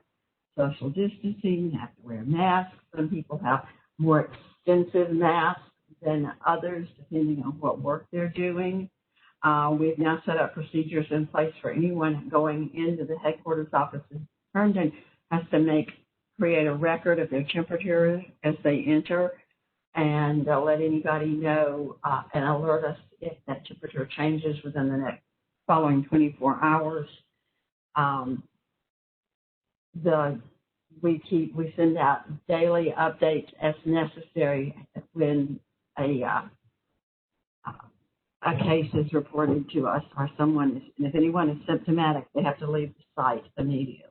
Speaker 13: social distancing, have to wear masks. Some people have more extensive masks than others, depending on what work they're doing. We've now set up procedures in place for anyone going into the headquarters office in Herndon has to create a record of their temperature as they enter, and they'll let anybody know and alert us if that temperature changes within the following 24 hours. We send out daily updates as necessary when a case is reported to us or someone is, and if anyone is symptomatic, they have to leave the site immediately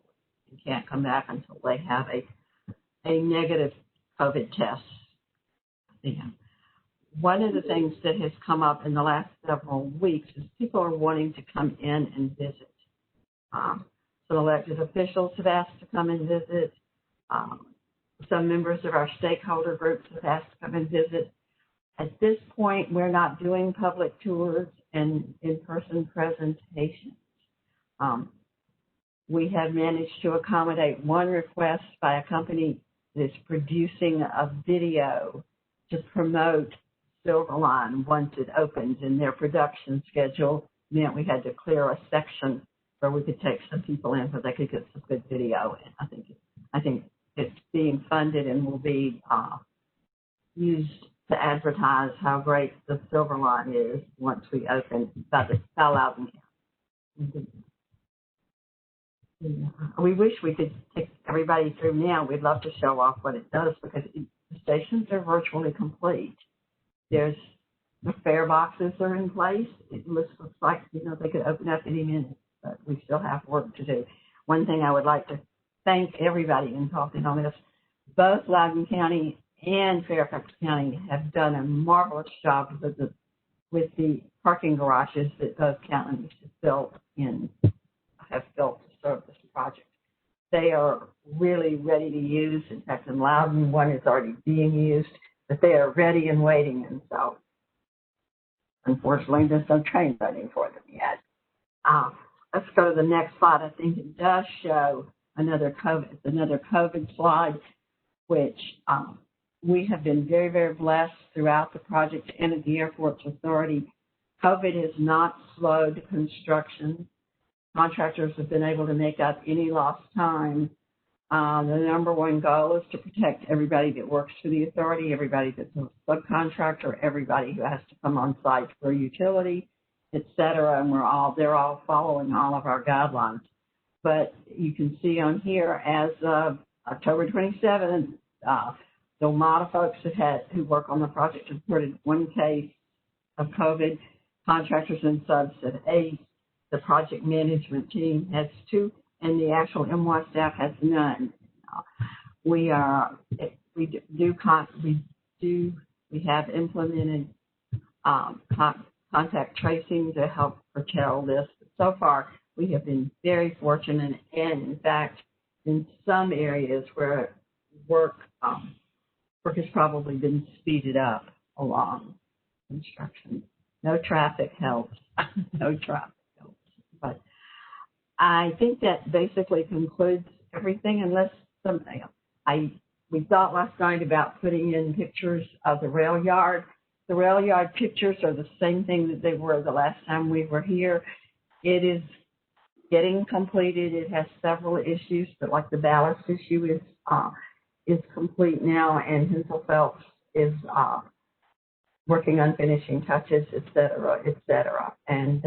Speaker 13: and can't come back until they have a negative COVID test. Yeah. One of the things that has come up in the last several weeks is people are wanting to come in and visit. Some elected officials have asked to come and visit. Some members of our stakeholder groups have asked to come and visit. At this point, we're not doing public tours and in-person presentations. We have managed to accommodate one request by a company that is producing a video to promote Silver Line once it opens, and their production schedule meant we had to clear a section where we could take some people in so they could get some good video in. I think it's being funded and will be used to advertise how great the Silver Line is once we open by Loudon County. We wish we could take everybody through now. We'd love to show off what it does because the stations are virtually complete. The fare boxes are in place. It looks like, they could open up any minute, but we still have work to do. One thing I would like to thank everybody involved in on this, both Loudon County and Fairfax County have done a marvelous job with the parking garages that both counties have built to serve this project. They are really ready to use. In fact, in Loudon, one is already being used, but they are ready and waiting. And so, unfortunately, there's no train running for them yet. Let's go to the next slide. I think it does show another COVID slide, which we have been very, very blessed throughout the project and at the Airports Authority. COVID has not slowed construction. Contractors have been able to make up any lost time. The number one goal is to protect everybody that works for the authority, everybody that's a subcontractor, everybody who has to come on site for utility, et cetera, and they're all following all of our guidelines. But you can see on here, as of October 27th, the WMATA folks who work on the project reported 1 case of COVID. Contractors and subs at 8. The project management team has 2, and the actual MWAA staff has none. We have implemented contact tracing to help curtail this. So far, we have been very fortunate, and in fact, in some areas where work has probably been speeded up along construction. No traffic helps. No traffic helps. But I think that basically concludes everything, unless something else. We thought last night about putting in pictures of the rail yard. The rail yard pictures are the same thing that they were the last time we were here. It is getting completed. It has several issues, but like the ballast issue is complete now, and Hensel Phelps is working on finishing touches, et cetera, et cetera. And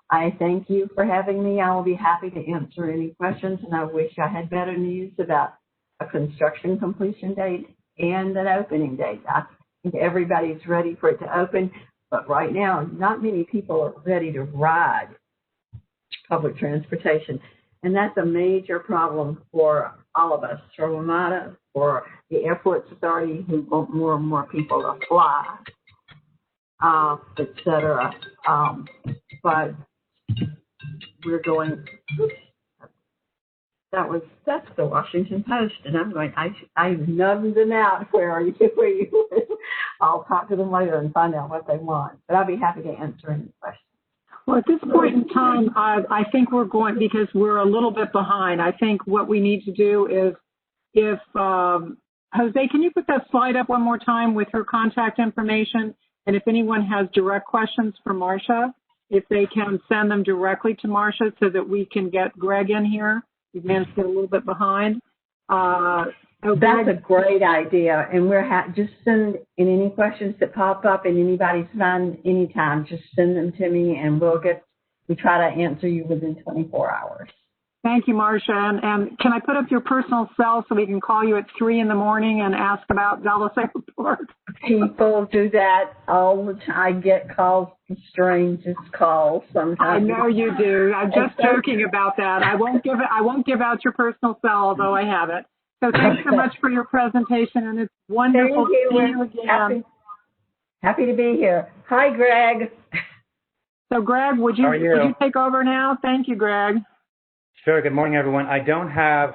Speaker 13: I thank you for having me. I will be happy to answer any questions, and I wish I had better news about a construction completion date and an opening date. I think everybody's ready for it to open, but right now, not many people are ready to ride public transportation. And that's a major problem for all of us, for WMATA, for the Airports Authority, who want more and more people to fly, et cetera. But we're going, that's the Washington Post, and I'm going, I numbed them out. Where are you? I'll talk to them later and find out what they want. But I'll be happy to answer any questions.
Speaker 5: Well, at this point in time, I think we're going, because we're a little bit behind, I think what we need to do is, if, Jose, can you put that slide up one more time with her contact information? And if anyone has direct questions for Marcia, if they can send them directly to Marcia so that we can get Greg in here. We've managed to get a little bit behind.
Speaker 13: That's a great idea. And we're just send in any questions that pop up in anybody's mind anytime, just send them to me, and we try to answer you within 24 hours.
Speaker 5: Thank you, Marcia. And can I put up your personal cell so we can call you at 3 in the morning and ask about Dallas Airport?
Speaker 13: People do that all the time. I get calls, the strangest calls sometimes.
Speaker 5: I know you do. I'm just joking about that. I won't give out your personal cell, although I have it. So thanks so much for your presentation, and it's wonderful to see you again.
Speaker 13: Happy to be here. Hi, Greg.
Speaker 5: So, Greg, would you take over now? Thank you, Greg.
Speaker 14: Sure. Good morning, everyone. I don't have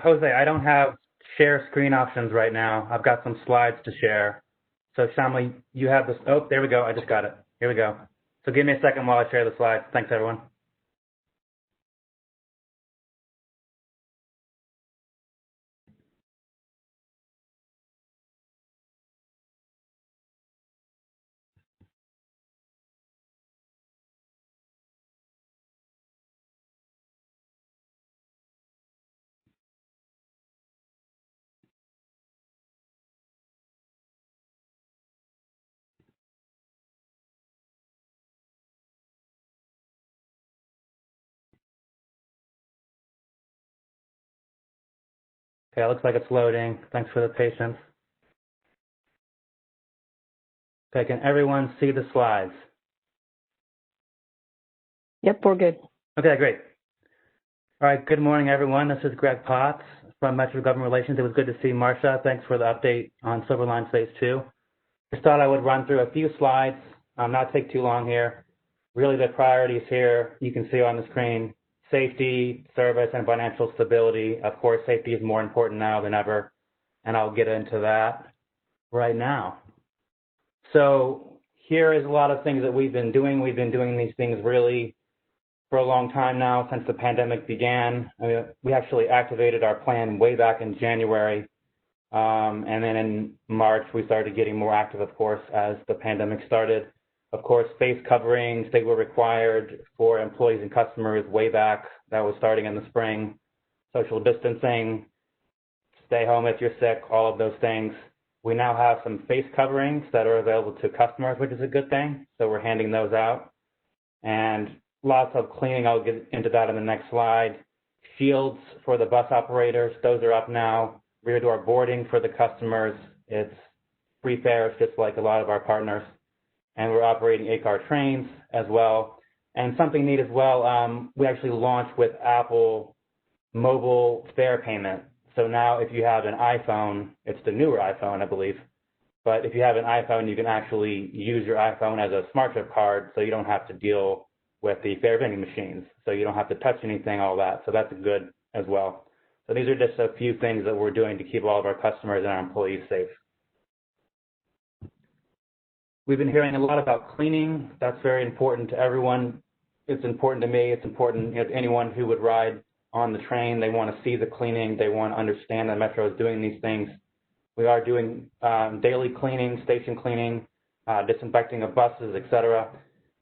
Speaker 14: share screen options right now. I've got some slides to share. So, Shamli, you have this. Oh, there we go. I just got it. Here we go. So give me a second while I share the slides. Thanks, everyone. Okay, it looks like it's loading. Thanks for the patience. Okay, can everyone see the slides?
Speaker 1: Yep, we're good.
Speaker 14: Okay, great. All right, good morning, everyone. This is Greg Potts from Metro Government Relations. It was good to see Marcia. Thanks for the update on Silver Line Phase 2. Just thought I would run through a few slides, not take too long here. Really the priorities here you can see on the screen: safety, service, and financial stability. Of course, safety is more important now than ever, and I'll get into that right now. So here is a lot of things that we've been doing. We've been doing these things really for a long time now, since the pandemic began. We actually activated our plan way back in January, and then in March we started getting more active, of course, as the pandemic started. Of course, face coverings, they were required for employees and customers way back. That was starting in the spring. Social distancing, stay home if you're sick, all of those things. We now have some face coverings that are available to customers, which is a good thing. So we're handing those out. And lots of cleaning. I'll get into that in the next slide. Shields for the bus operators, those are up now. rear door boarding for the customers. It's free fares, just like a lot of our partners. And we're operating 8-car trains as well. And something neat as well, we actually launched with Apple mobile fare payment. So now if you have an iPhone, it's the newer iPhone, I believe. But if you have an iPhone, you can actually use your iPhone as a SmartTrip card, so you don't have to deal with the fare vending machines. So you don't have to touch anything, all that. So that's good as well. So these are just a few things that we're doing to keep all of our customers and our employees safe. We've been hearing a lot about cleaning. That's very important to everyone. It's important to me. It's important to anyone who would ride on the train. They want to see the cleaning. They want to understand that Metro is doing these things. We are doing daily cleaning, station cleaning, disinfecting of buses, etc.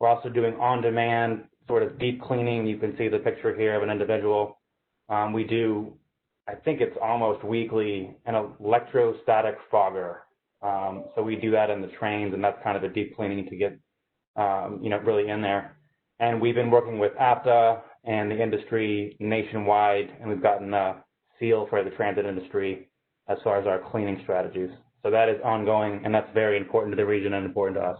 Speaker 14: We're also doing on-demand sort of deep cleaning. You can see the picture here of an individual. We do, I think it's almost weekly, an electrostatic fogger. So we do that in the trains, and that's kind of a deep cleaning to get, really in there. And we've been working with APTA and the industry nationwide, and we've gotten a seal for the transit industry as far as our cleaning strategies. So that is ongoing, and that's very important to the region and important to us.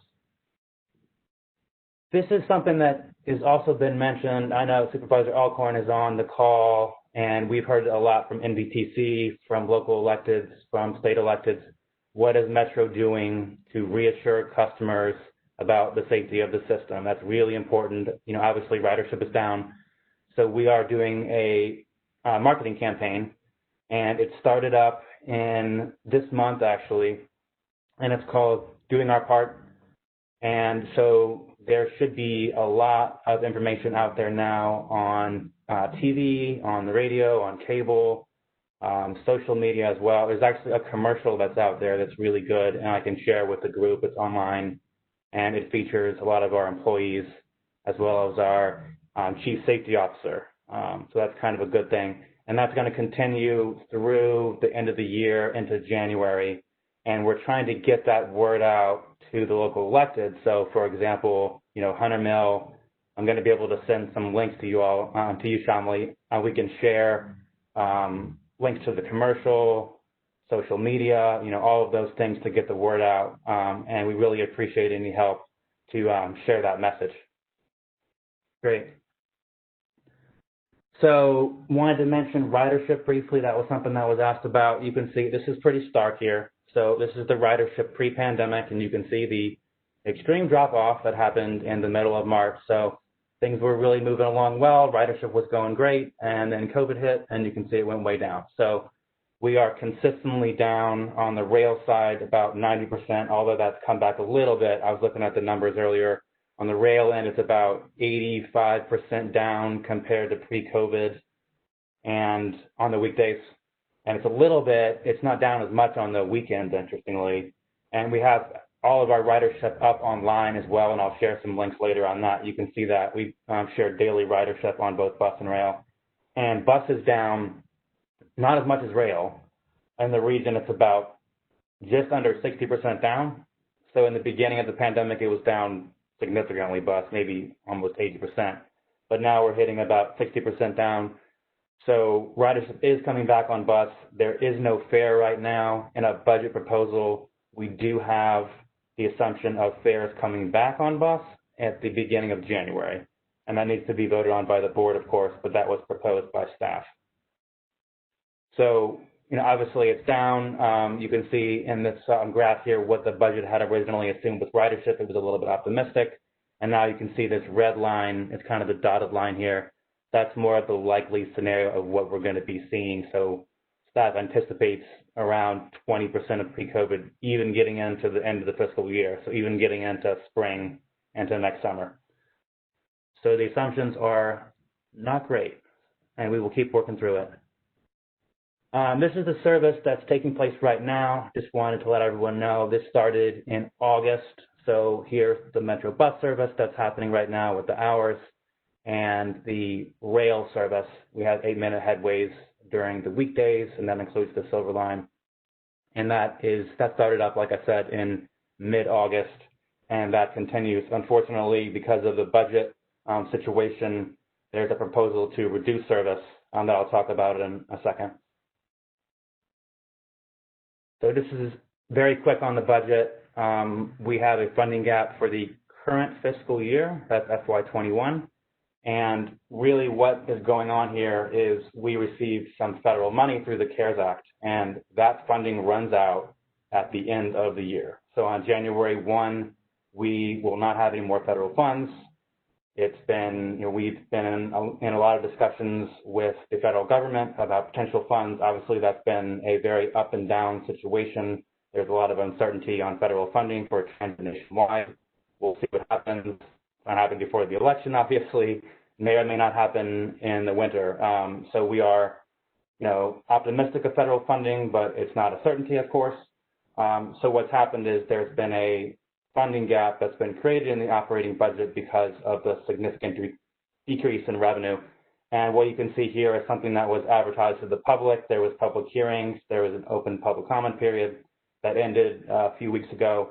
Speaker 14: This is something that has also been mentioned. I know Supervisor Alcorn is on the call, and we've heard a lot from NVTC, from local electeds, from state electeds. What is Metro doing to reassure customers about the safety of the system? That's really important. Obviously ridership is down. So we are doing a marketing campaign, and it started up in this month actually, and it's called Doing Our Part. And so there should be a lot of information out there now on TV, on the radio, on cable, social media as well. There's actually a commercial that's out there that's really good, and I can share with the group. It's online, and it features a lot of our employees as well as our chief safety officer. So that's kind of a good thing. And that's going to continue through the end of the year into January. And we're trying to get that word out to the local elected. So, for example, Hunter Mill, I'm going to be able to send some links to you all, to you, Shamli. We can share links to the commercial, social media, all of those things to get the word out. And we really appreciate any help to share that message. Great. So wanted to mention ridership briefly. That was something that was asked about. You can see this is pretty stark here. So this is the ridership pre-pandemic, and you can see the extreme drop-off that happened in the middle of March. So things were really moving along well. Ridership was going great, and then COVID hit, and you can see it went way down. So we are consistently down on the rail side about 90%, although that's come back a little bit. I was looking at the numbers earlier. On the rail end, it's about 85% down compared to pre-COVID and on the weekdays. And it's a little bit, it's not down as much on the weekends, interestingly. And we have all of our ridership up online as well, and I'll share some links later on that. You can see that we share daily ridership on both bus and rail. And bus is down not as much as rail. In the region, it's about just under 60% down. So in the beginning of the pandemic, it was down significantly bus, maybe almost 80%. But now we're hitting about 60% down. So ridership is coming back on bus. There is no fare right now. In a budget proposal, we do have the assumption of fares coming back on bus at the beginning of January. And that needs to be voted on by the board, of course, but that was proposed by staff. So, obviously it's down. You can see in this graph here what the budget had originally assumed with ridership. It was a little bit optimistic. And now you can see this red line. It's kind of the dotted line here. That's more of the likely scenario of what we're going to be seeing. So staff anticipates around 20% of pre-COVID, even getting into the end of the fiscal year. So even getting into spring, into next summer. So the assumptions are not great, and we will keep working through it. This is the service that's taking place right now. Just wanted to let everyone know this started in August. So here's the Metro bus service that's happening right now with the hours, and the rail service. We have 8-minute headways during the weekdays, and that includes the Silver Line. And that started up, like I said, in mid-August, and that continues. Unfortunately, because of the budget situation, there's a proposal to reduce service that I'll talk about in a second. So this is very quick on the budget. We have a funding gap for the current fiscal year, that's FY21. And really what is going on here is we received some federal money through the CARES Act, and that funding runs out at the end of the year. So on January 1, we will not have any more federal funds. It's been, we've been in a lot of discussions with the federal government about potential funds. Obviously, that's been a very up and down situation. There's a lot of uncertainty on federal funding for transit nationwide. We'll see what happens. What happened before the election, obviously, may or may not happen in the winter. So we are, optimistic of federal funding, but it's not a certainty, of course. So what's happened is there's been a funding gap that's been created in the operating budget because of the significant decrease in revenue. And what you can see here is something that was advertised to the public. There was public hearings. There was an open public comment period that ended a few weeks ago.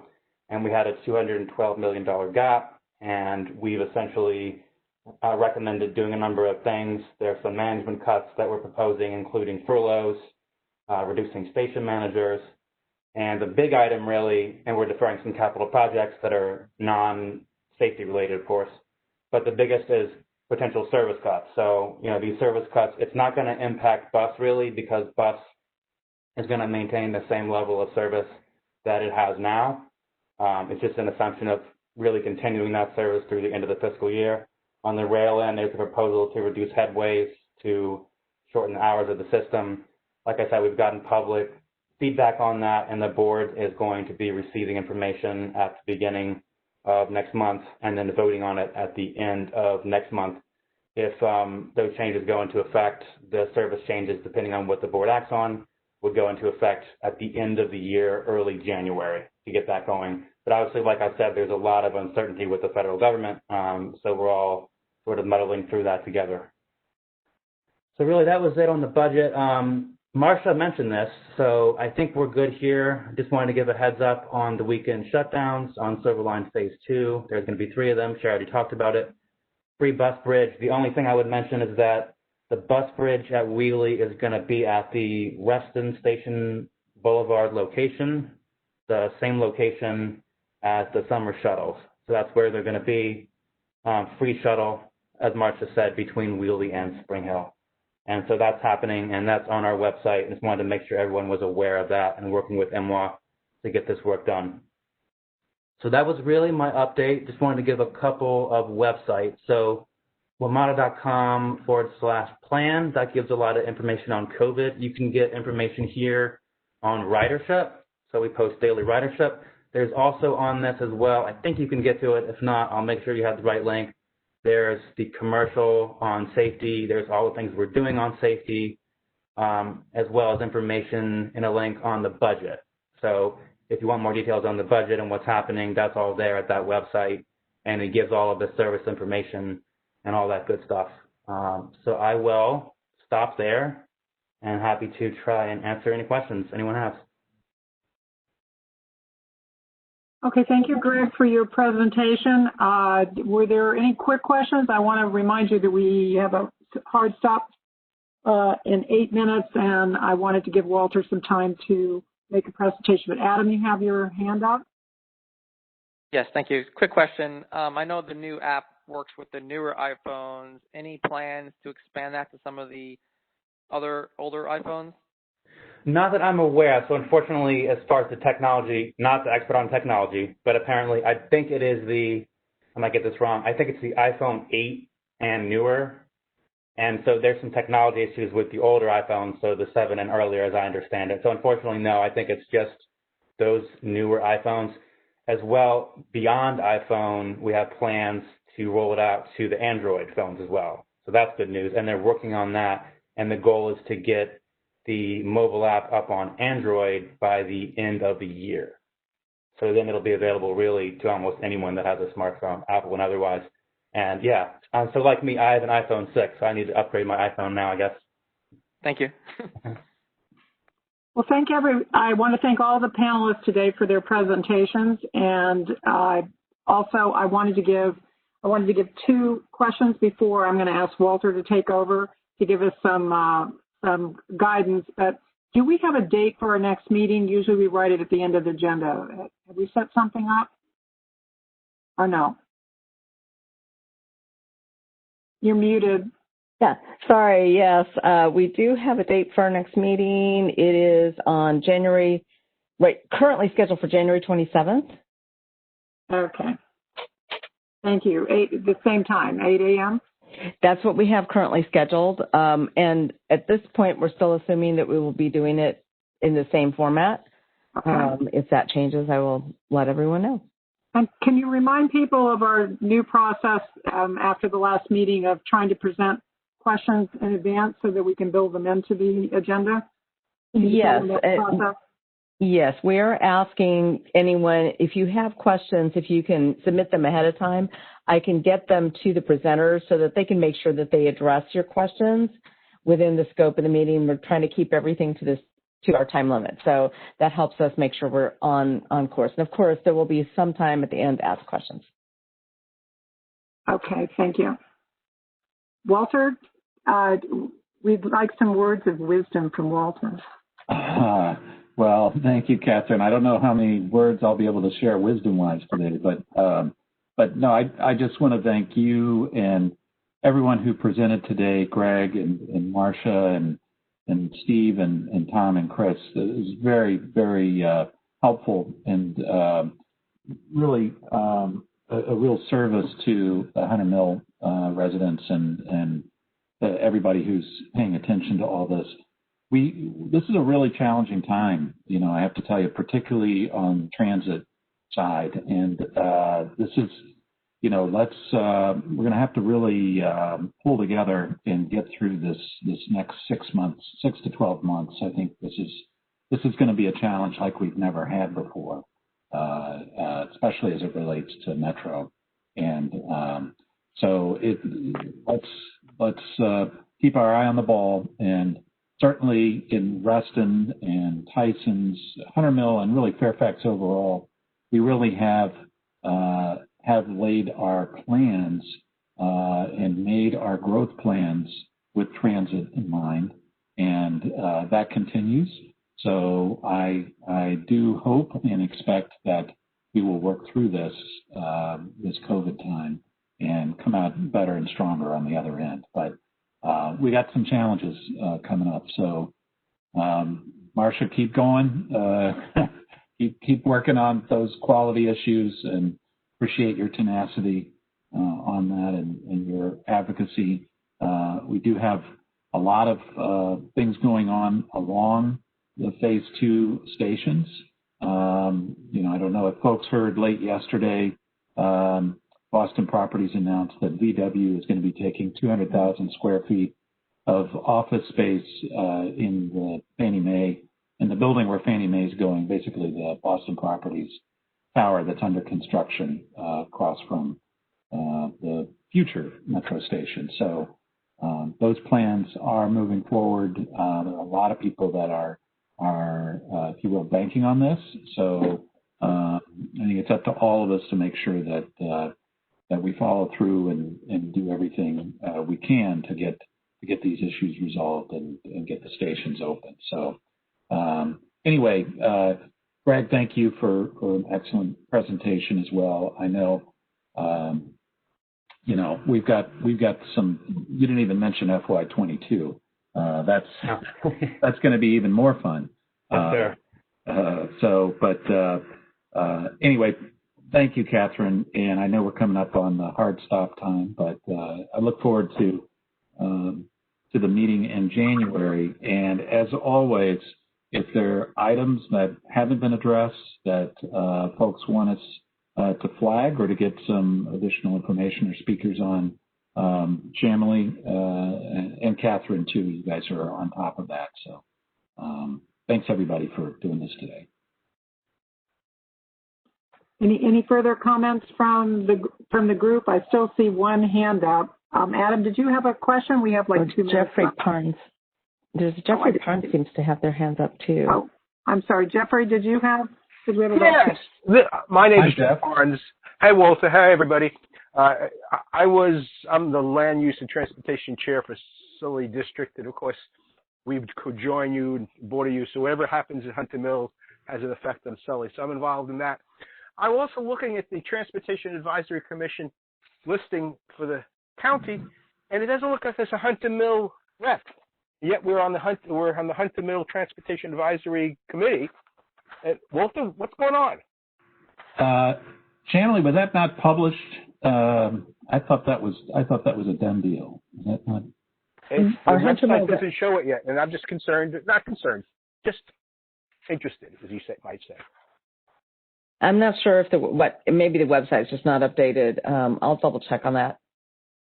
Speaker 14: And we had a $212 million gap. And we've essentially recommended doing a number of things. There are some management cuts that we're proposing, including furloughs, reducing station managers. And the big item really, and we're deferring some capital projects that are non-safety related, of course, but the biggest is potential service cuts. So, these service cuts, it's not going to impact bus really because bus is going to maintain the same level of service that it has now. It's just an assumption of really continuing that service through the end of the fiscal year. On the rail end, there's a proposal to reduce headways, to shorten the hours of the system. Like I said, we've gotten public feedback on that, and the board is going to be receiving information at the beginning of next month and then voting on it at the end of next month. If those changes go into effect, the service changes, depending on what the board acts on, would go into effect at the end of the year, early January, to get that going. But obviously, like I said, there's a lot of uncertainty with the federal government, so we're all sort of muddling through that together. So really, that was it on the budget. Marcia mentioned this, so I think we're good here. I just wanted to give a heads up on the weekend shutdowns on Silver Line Phase 2. There's going to be 3 of them. She already talked about it. Free bus bridge. The only thing I would mention is that the bus bridge at Wiehle is going to be at the Reston Station Boulevard location, the same location as the summer shuttles. So that's where they're going to be. Free shuttle, as Marcia said, between Wiehle and Spring Hill. And so that's happening, and that's on our website. And just wanted to make sure everyone was aware of that and working with MWAA to get this work done. So that was really my update. Just wanted to give a couple of websites. So WMATA.com/plan, that gives a lot of information on COVID. You can get information here on ridership. So we post daily ridership. There's also on this as well, I think you can get to it. If not, I'll make sure you have the right link. There's the commercial on safety. There's all the things we're doing on safety, as well as information in a link on the budget. So if you want more details on the budget and what's happening, that's all there at that website. And it gives all of the service information and all that good stuff. So I will stop there and happy to try and answer any questions anyone has.
Speaker 5: Okay, thank you, Greg, for your presentation. Were there any quick questions? I want to remind you that we have a hard stop in 8 minutes, and I wanted to give Walter some time to make a presentation. But Adam, you have your hand up?
Speaker 7: Yes, thank you. Quick question. I know the new app works with the newer iPhones. Any plans to expand that to some of the other older iPhones?
Speaker 14: Not that I'm aware. So unfortunately, as far as the technology, not the expert on technology, but apparently I think it is I might get this wrong, I think it's the iPhone 8 and newer. And so there's some technology issues with the older iPhones, so the 7 and earlier as I understand it. So unfortunately, no, I think it's just those newer iPhones. As well, beyond iPhone, we have plans to roll it out to the Android phones as well. So that's good news. And they're working on that. And the goal is to get the mobile app up on Android by the end of the year. So then it'll be available really to almost anyone that has a smartphone, Apple and otherwise. And yeah, so like me, I have an iPhone 6, so I need to upgrade my iPhone now, I guess.
Speaker 7: Thank you.
Speaker 5: Well, I want to thank all the panelists today for their presentations, and also I wanted to give 2 questions before I'm going to ask Walter to take over to give us some guidance. But Do we have a date for our next meeting? Usually we write it at the end of the agenda. Have we set something up? Or no? You're muted.
Speaker 1: Yeah, sorry, yes. We do have a date for our next meeting. It is on currently scheduled for January 27th.
Speaker 5: Okay. Thank you. The same time, 8 a.m.?
Speaker 1: That's what we have currently scheduled. And at this point, we're still assuming that we will be doing it in the same format. Okay. If that changes, I will let everyone know.
Speaker 5: And can you remind people of our new process after the last meeting of trying to present questions in advance so that we can build them into the agenda?
Speaker 1: Yes. Yes, we are asking anyone, if you have questions, if you can submit them ahead of time, I can get them to the presenters so that they can make sure that they address your questions within the scope of the meeting. We're trying to keep everything to our time limit. So that helps us make sure we're on course. And of course, there will be some time at the end to ask questions.
Speaker 5: Okay, thank you. Walter, we'd like some words of wisdom from Walter.
Speaker 9: Well, thank you, Catherine. I don't know how many words I'll be able to share wisdom-wise today, but no, I just want to thank you and everyone who presented today, Greg and Marcia and Steve and Tom and Chris. It was very, very helpful and really a real service to the Hunter Mill residents and everybody who's paying attention to all this. This is a really challenging time, I have to tell you, particularly on the transit side. And this is, we're going to have to really pull together and get through this next 6 to 12 months. I think this is going to be a challenge like we've never had before, especially as it relates to Metro. And so let's keep our eye on the ball, and certainly in Reston and Tyson's, Hunter Mill, and really Fairfax overall, we really have laid our plans and made our growth plans with transit in mind, and that continues. So I do hope and expect that we will work through this COVID time and come out better and stronger on the other end. But we got some challenges coming up. So, Marcia, keep going. Keep working on those quality issues, and appreciate your tenacity on that and your advocacy. We do have a lot of things going on along the Phase 2 stations. I don't know if folks heard late yesterday, Boston Properties announced that VW is going to be taking 200,000 square feet of office space in the Fannie Mae, in the building where Fannie Mae is going, basically the Boston Properties tower that's under construction across from the future Metro station. So those plans are moving forward. There are a lot of people that are if you will, banking on this. So I think it's up to all of us to make sure that we follow through and do everything we can to get these issues resolved and get the stations open. So anyway, Greg, thank you for an excellent presentation as well. I know, we've got some. You didn't even mention FY22. That's going to be even more fun. Anyway, thank you, Catherine. And I know we're coming up on the hard stop time, but I look forward to the meeting in January. And as always, if there are items that haven't been addressed that folks want us to flag or to get some additional information or speakers on, Shamily and Catherine too, you guys are on top of that. So thanks everybody for doing this today.
Speaker 5: Any further comments from the group? I still see one hand up. Adam, did you have a question? We have like 2 minutes.
Speaker 1: Jeffrey Parnes. Jeffrey Parnes seems to have their hands up too.
Speaker 5: Oh, I'm sorry, Jeffrey. Did you have?
Speaker 15: Yes. My name is Jeff Parnes. Hi, Walter. Hi, everybody. I'm the Land Use and Transportation Chair for Sully District, and of course, we could join you and border you. So whatever happens at Hunter Mill has an effect on Sully. So I'm involved in that. I'm also looking at the Transportation Advisory Commission listing for the county, and it doesn't look like there's a Hunter Mill rep. Yet we're on the Hunter Mill Transportation Advisory Committee. And Walter, what's going on?
Speaker 9: Shanley, was that not published? I thought that was a done deal. Is that not?
Speaker 15: The website doesn't show it yet, and I'm just not concerned, just interested, as you might say.
Speaker 1: I'm not sure if maybe the website's just not updated. I'll double check on that.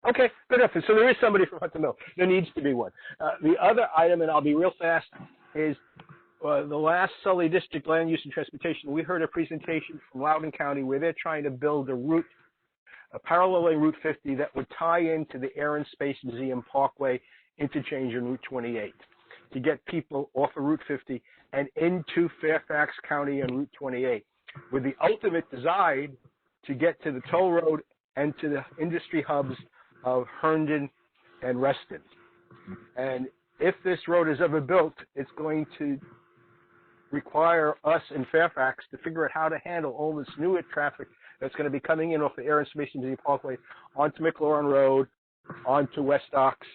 Speaker 15: Okay, good enough. So there is somebody from Hunter Mill. There needs to be one. The other item, and I'll be real fast, is the last Sully District Land Use and Transportation. We heard a presentation from Loudoun County where they're trying to build a paralleling Route 50 that would tie into the Air and Space Museum Parkway interchange in Route 28 to get people off of Route 50 and into Fairfax County and Route 28, with the ultimate design to get to the toll road and to the industry hubs of Herndon and Reston. And if this road is ever built, it's going to require us in Fairfax to figure out how to handle all this new traffic that's going to be coming in off the Air and Space Museum Parkway onto McLaurin Road, onto West Docks,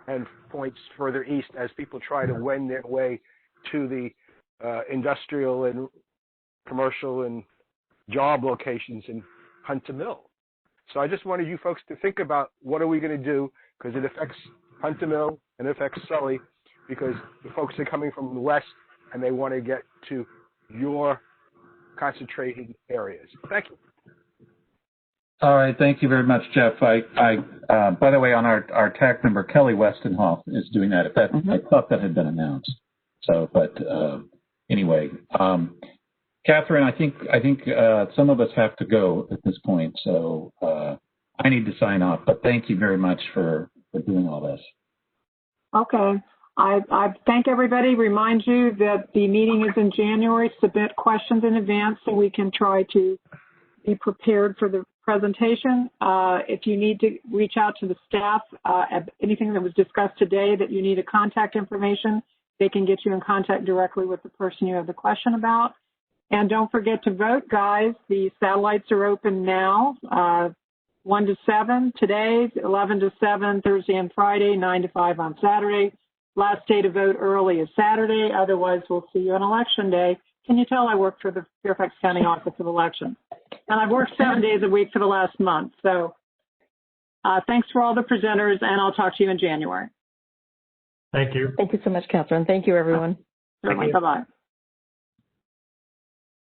Speaker 15: and points further east as people try to wend their way to the industrial and commercial and job locations in Hunter Mill. So I just wanted you folks to think about what are we going to do, because it affects Hunter Mill and it affects Sully, because the folks are coming from the west and they want to get to your concentrated areas. Thank you.
Speaker 9: All right, thank you very much, Jeff. By the way, on our TAC member, Kelly Westenhoff is doing that. I thought that had been announced. So, but anyway, Catherine, I think some of us have to go at this point, so I need to sign off. But thank you very much for doing all this.
Speaker 5: Okay. I thank everybody. Remind you that the meeting is in January. Submit questions in advance so we can try to be prepared for the presentation. If you need to reach out to the staff, anything that was discussed today that you need a contact information, they can get you in contact directly with the person you have the question about. And don't forget to vote, guys. The satellites are open now, 1 to 7 today, 11 to 7 Thursday and Friday, 9 to 5 on Saturday. Last day to vote early is Saturday. Otherwise, we'll see you on Election Day. Can you tell I work for the Fairfax County Office of Elections? And I've worked 7 days a week for the last month. So thanks for all the presenters, and I'll talk to you in January.
Speaker 2: Thank you.
Speaker 1: Thank you so much, Catherine. Thank you, everyone.
Speaker 5: Certainly. Bye-bye.